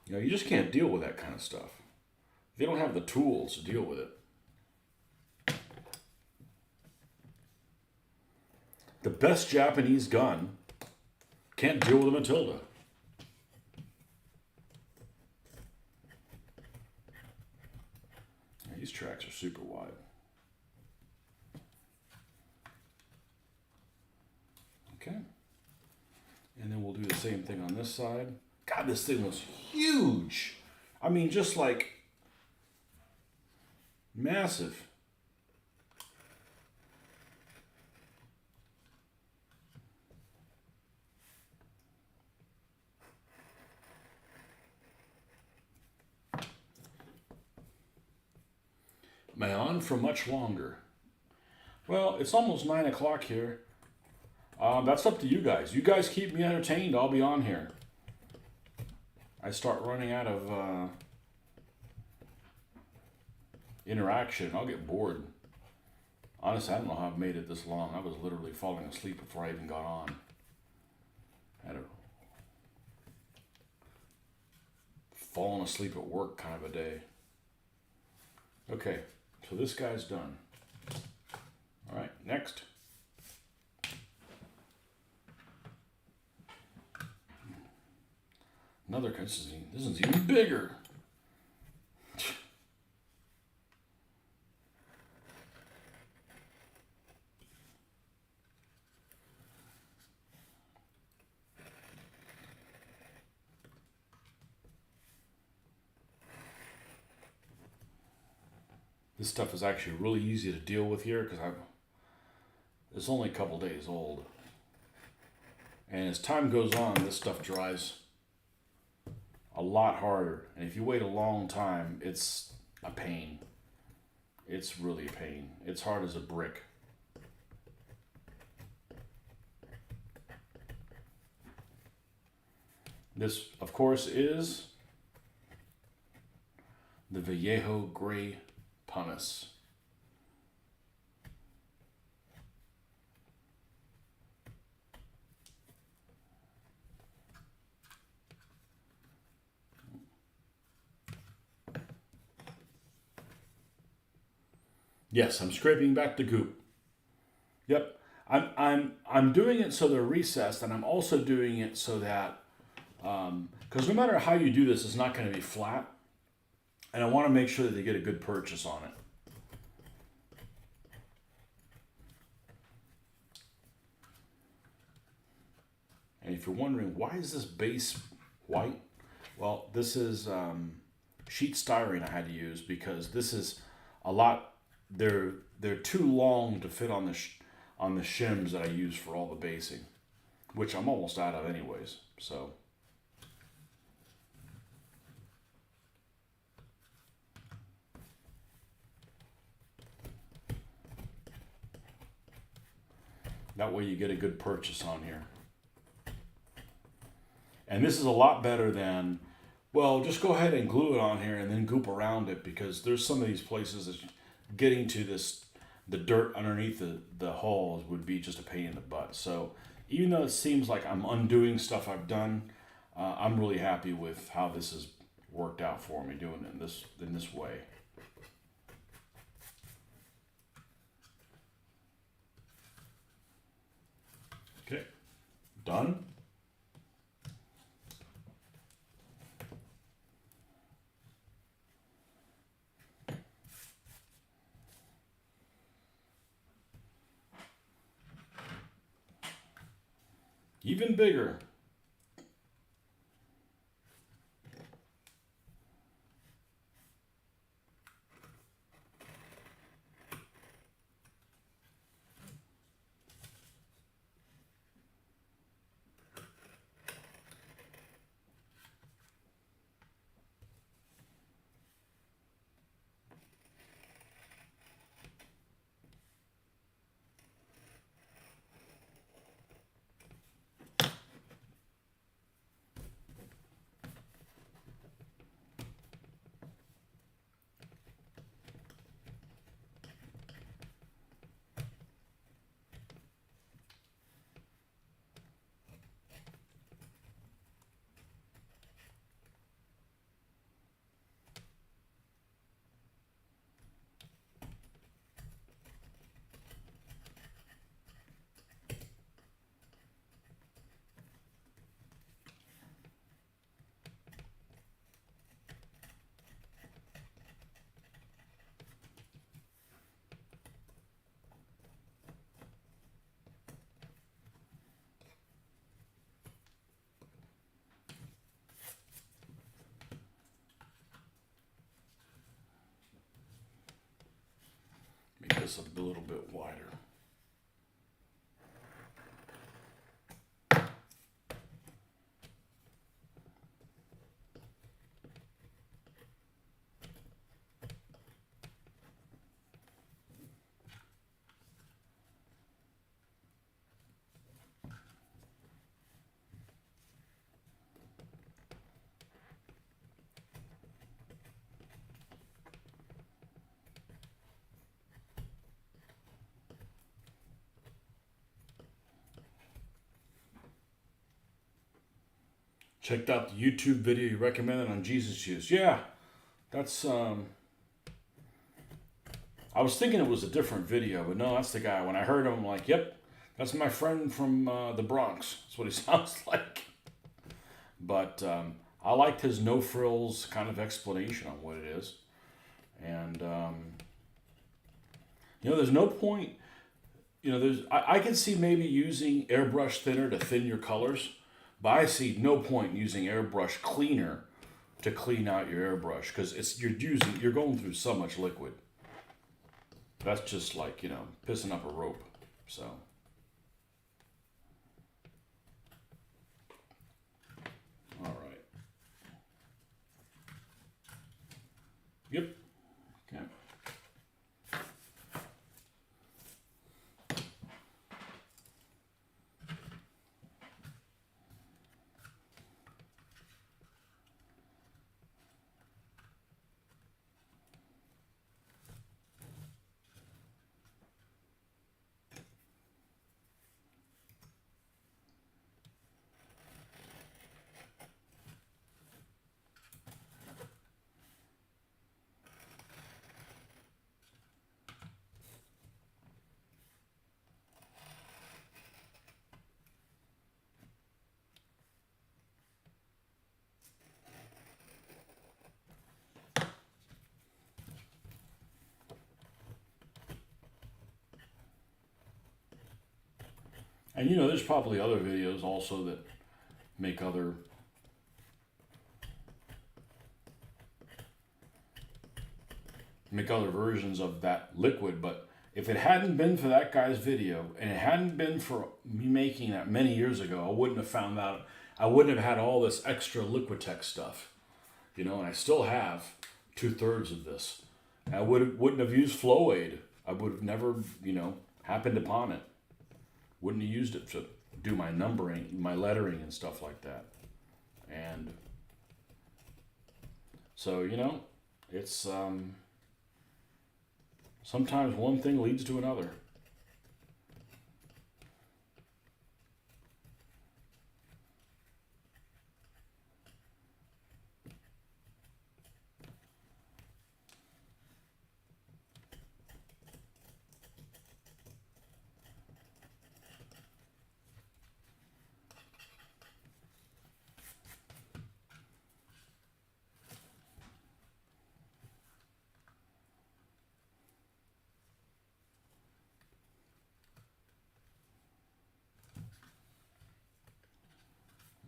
You just can't deal with that kind of stuff. They don't have the tools to deal with it. The best Japanese gun can't deal with a Matilda. These tracks are super wide. Okay. And then we'll do the same thing on this side. God, this thing was huge. I mean, just like massive. Am I on for much longer? Well, it's almost 9 o'clock here. That's up to you guys. You guys keep me entertained, I'll be on here. I start running out of interaction, I'll get bored. Honestly, I don't know how I've made it this long. I was literally falling asleep before I even got on. I had fallen asleep at work kind of a day. Okay, so this guy's done. All right, next. Another, this is even bigger. This stuff is actually really easy to deal with here because it's only a couple days old. And as time goes on, this stuff dries a lot harder. And if you wait a long time, it's a pain. It's really a pain. It's hard as a brick. This, of course, is the Vallejo Gray Pumice. Yes, I'm scraping back the goop. Yep, I'm doing it so they're recessed, and I'm also doing it so that because no matter how you do this, it's not going to be flat, and I want to make sure that they get a good purchase on it. And if you're wondering why is this base white, well, this is sheet styrene I had to use because this is a lot. They're too long to fit on the shims that I use for all the basing, which I'm almost out of anyways. So That way you get a good purchase on here. And this is a lot better than, well, just go ahead and glue it on here and then goop around it, because there's some of these places that getting to this, the dirt underneath the hulls would be just a pain in the butt. So even though it seems like I'm undoing stuff I've done, I'm really happy with how this has worked out for me, doing it in this way. Okay, done. Even bigger. Make this a little bit wider. Checked out the YouTube video you recommended on Jesus Juice. Yeah, that's I was thinking it was a different video, but no, that's the guy. When I heard him, I'm like, yep, that's my friend from the Bronx. That's what he sounds like. But I liked his no frills kind of explanation on what it is. And there's no point. I can see maybe using airbrush thinner to thin your colors, but I see no point using airbrush cleaner to clean out your airbrush, because you're going through so much liquid. That's just like, pissing up a rope. So all right. Yep. Okay. And there's probably other videos also that make other versions of that liquid. But if it hadn't been for that guy's video, and it hadn't been for me making that many years ago, I wouldn't have found out. I wouldn't have had all this extra Liquitex stuff, and I still have 2/3 of this. I wouldn't have used Flow Aid. I would have never, happened upon it. Wouldn't have used it to do my numbering, my lettering and stuff like that. And so, you know, it's sometimes one thing leads to another.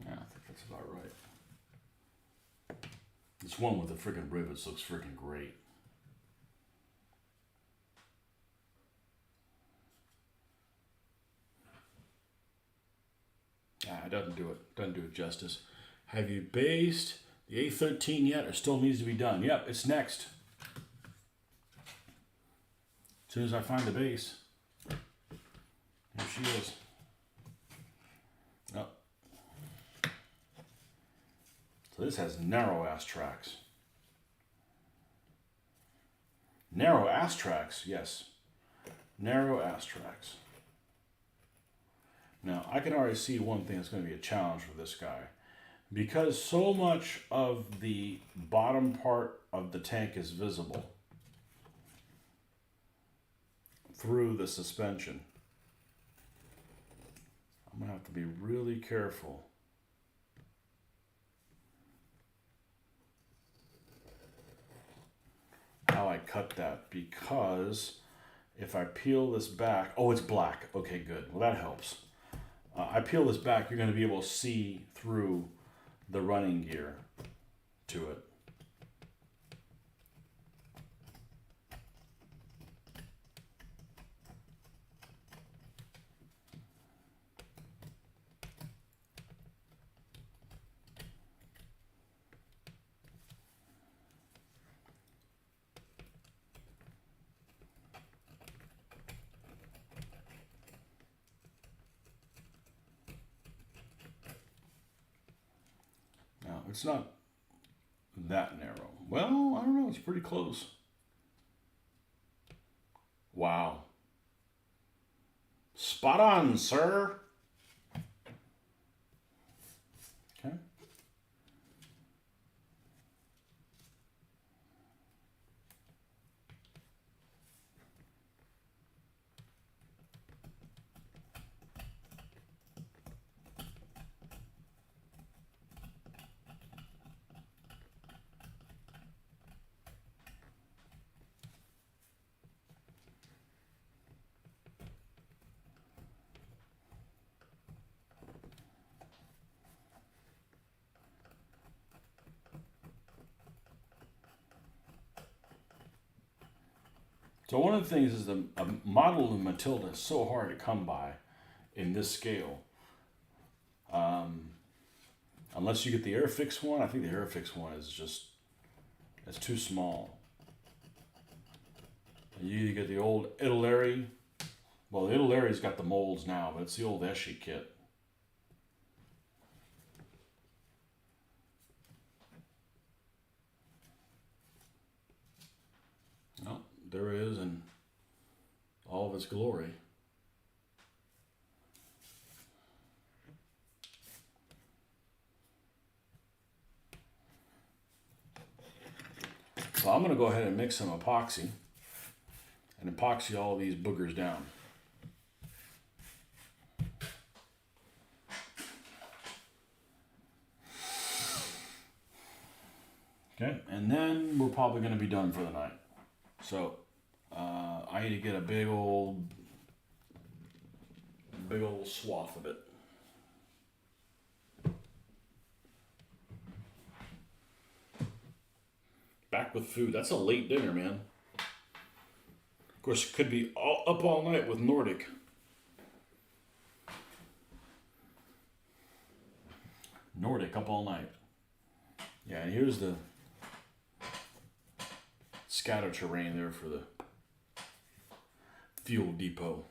Yeah, I think that's about right. This one with the freaking rivets looks freaking great. Ah, it doesn't do it. Doesn't do it justice. Have you based the A13 yet, or still needs to be done? Yep, it's next. As soon as I find the base. Here she is. Oh. So this has narrow ass tracks. Narrow ass tracks, yes. Narrow ass tracks. Now, I can already see one thing that's going to be a challenge for this guy. Because so much of the bottom part of the tank is visible through the suspension, I'm going to have to be really careful. How I cut that, because if I peel this back, oh, it's black. Okay, good. Well, that helps. I peel this back, you're going to be able to see through the running gear to it. Now, it's not that narrow. Well, I don't know. It's pretty close. Wow. Spot on, sir. Okay. So one of the things is the a model of Matilda is so hard to come by in this scale. Unless you get the Airfix one, I think the Airfix one is just, it's too small. You get the old Italeri. Well, the Italeri's got the molds now, but it's the old Eschi kit. Oh, there it is in all of its glory. So I'm going to go ahead and mix some epoxy and epoxy all these boogers down. Okay, and then we're probably going to be done for the night. So I need to get a big old swath of it. Back with food. That's a late dinner, man. Of course, it could be up all night with Nordic. Nordic up all night. Yeah, and here's the scatter terrain there for the fuel depot.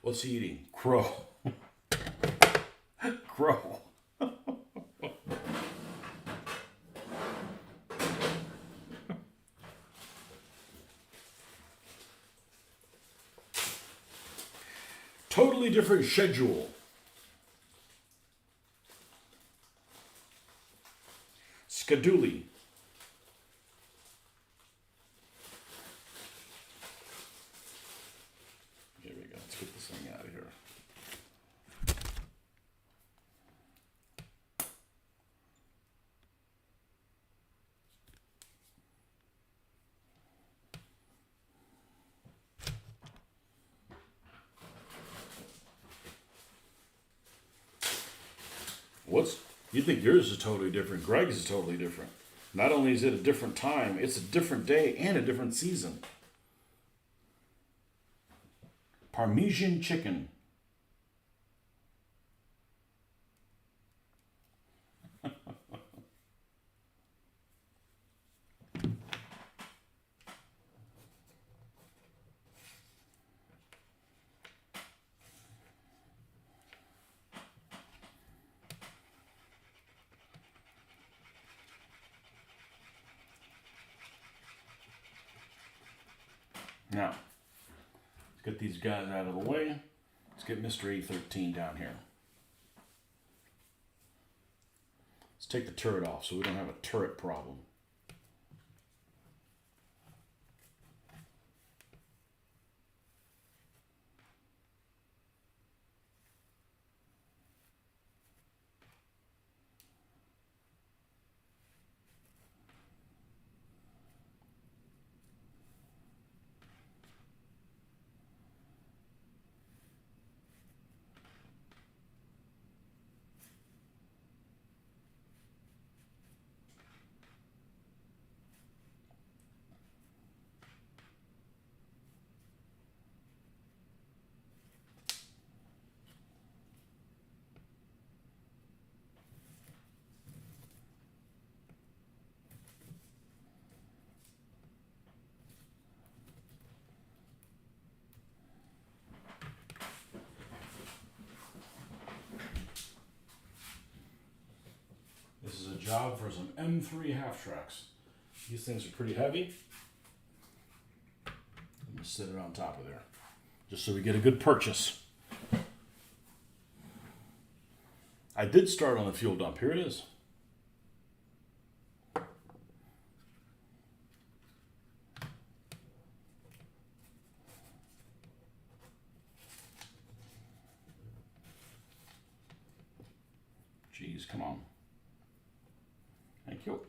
What's he eating? Crow. Crow. Totally different schedule. Skadooly. Here we go. Let's get this thing out of here. You think yours is totally different? Greg's is totally different. Not only is it a different time, it's a different day and a different season. Parmesan chicken. Now, let's get these guys out of the way. Let's get Mr. A13 down here. Let's take the turret off so we don't have a turret problem. This is a job for some M3 half tracks. These things are pretty heavy. I'm going to sit it on top of there, just so we get a good purchase. I did start on the fuel dump. Here it is. Jeez, come on. Thank you.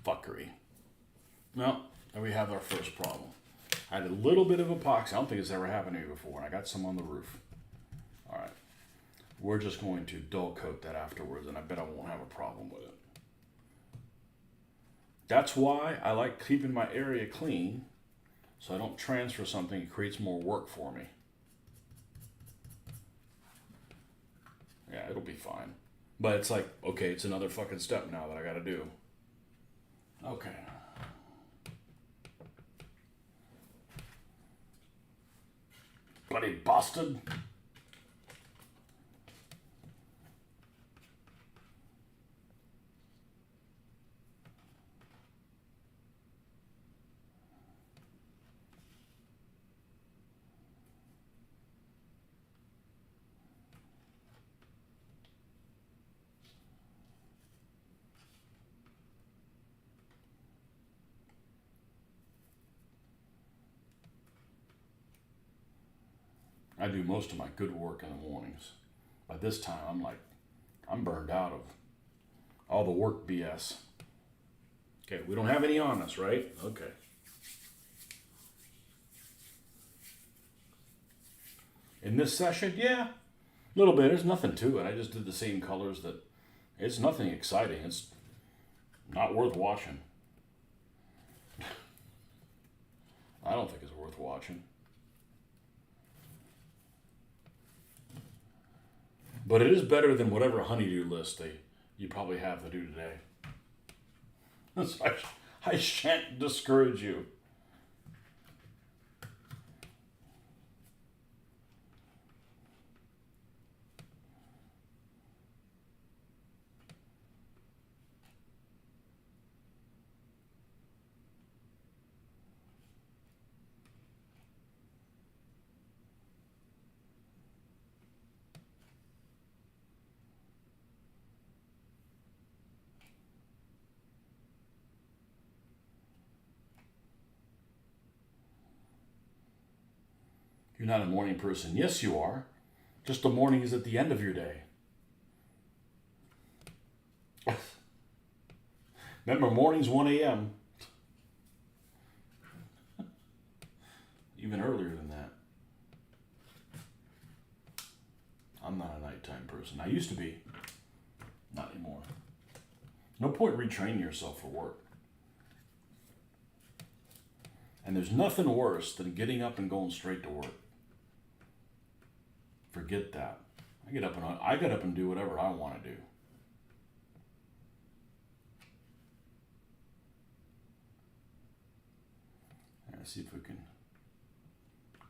Fuckery. Well, there we have our first problem. I had a little bit of epoxy. I don't think it's ever happened to me before. And I got some on the roof. All right. We're just going to dull coat that afterwards, and I bet I won't have a problem with it. That's why I like keeping my area clean, so I don't transfer something that creates more work for me. Yeah, it'll be fine. But it's like, okay, it's another fucking step now that I gotta do. Okay. Bloody bastard. I do most of my good work in the mornings. By this time, I'm burned out of all the work BS. Okay, we don't have any on us, right? Okay. In this session, yeah, a little bit. There's nothing to it. I just did the same colors that, it's nothing exciting. It's not worth watching. I don't think it's worth watching. But it is better than whatever honeydew list you probably have to do today. So I shan't discourage you. You're not a morning person. Yes, you are. Just the morning is at the end of your day. Remember, morning's 1 a.m. Even earlier than that. I'm not a nighttime person. I used to be. Not anymore. No point retraining yourself for work. And there's nothing worse than getting up and going straight to work. Forget that. I get up and do whatever I want to do. Let's see if we can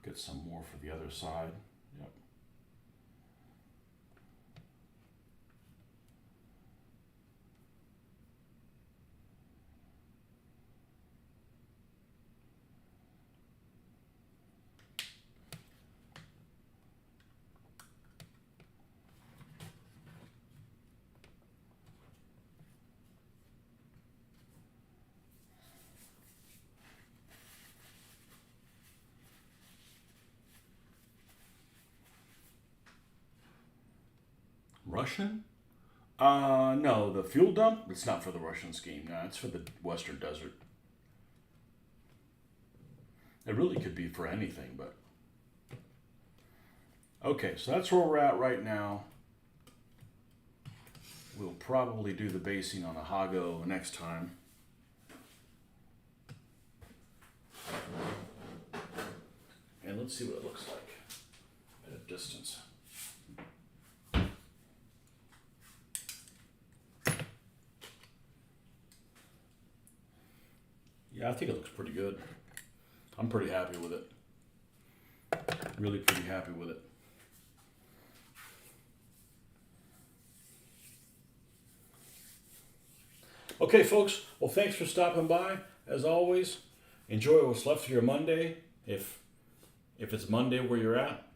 get some more for the other side. Yep. Russian? No, the fuel dump, it's not for the Russian scheme. No, it's for the Western Desert. It really could be for anything, but... Okay, so that's where we're at right now. We'll probably do the basing on a Hago next time. And let's see what it looks like at a distance. Yeah, I think it looks pretty good. I'm pretty happy with it. Really pretty happy with it. Okay, folks. Well, thanks for stopping by. As always, enjoy what's left of your Monday. If it's Monday where you're at,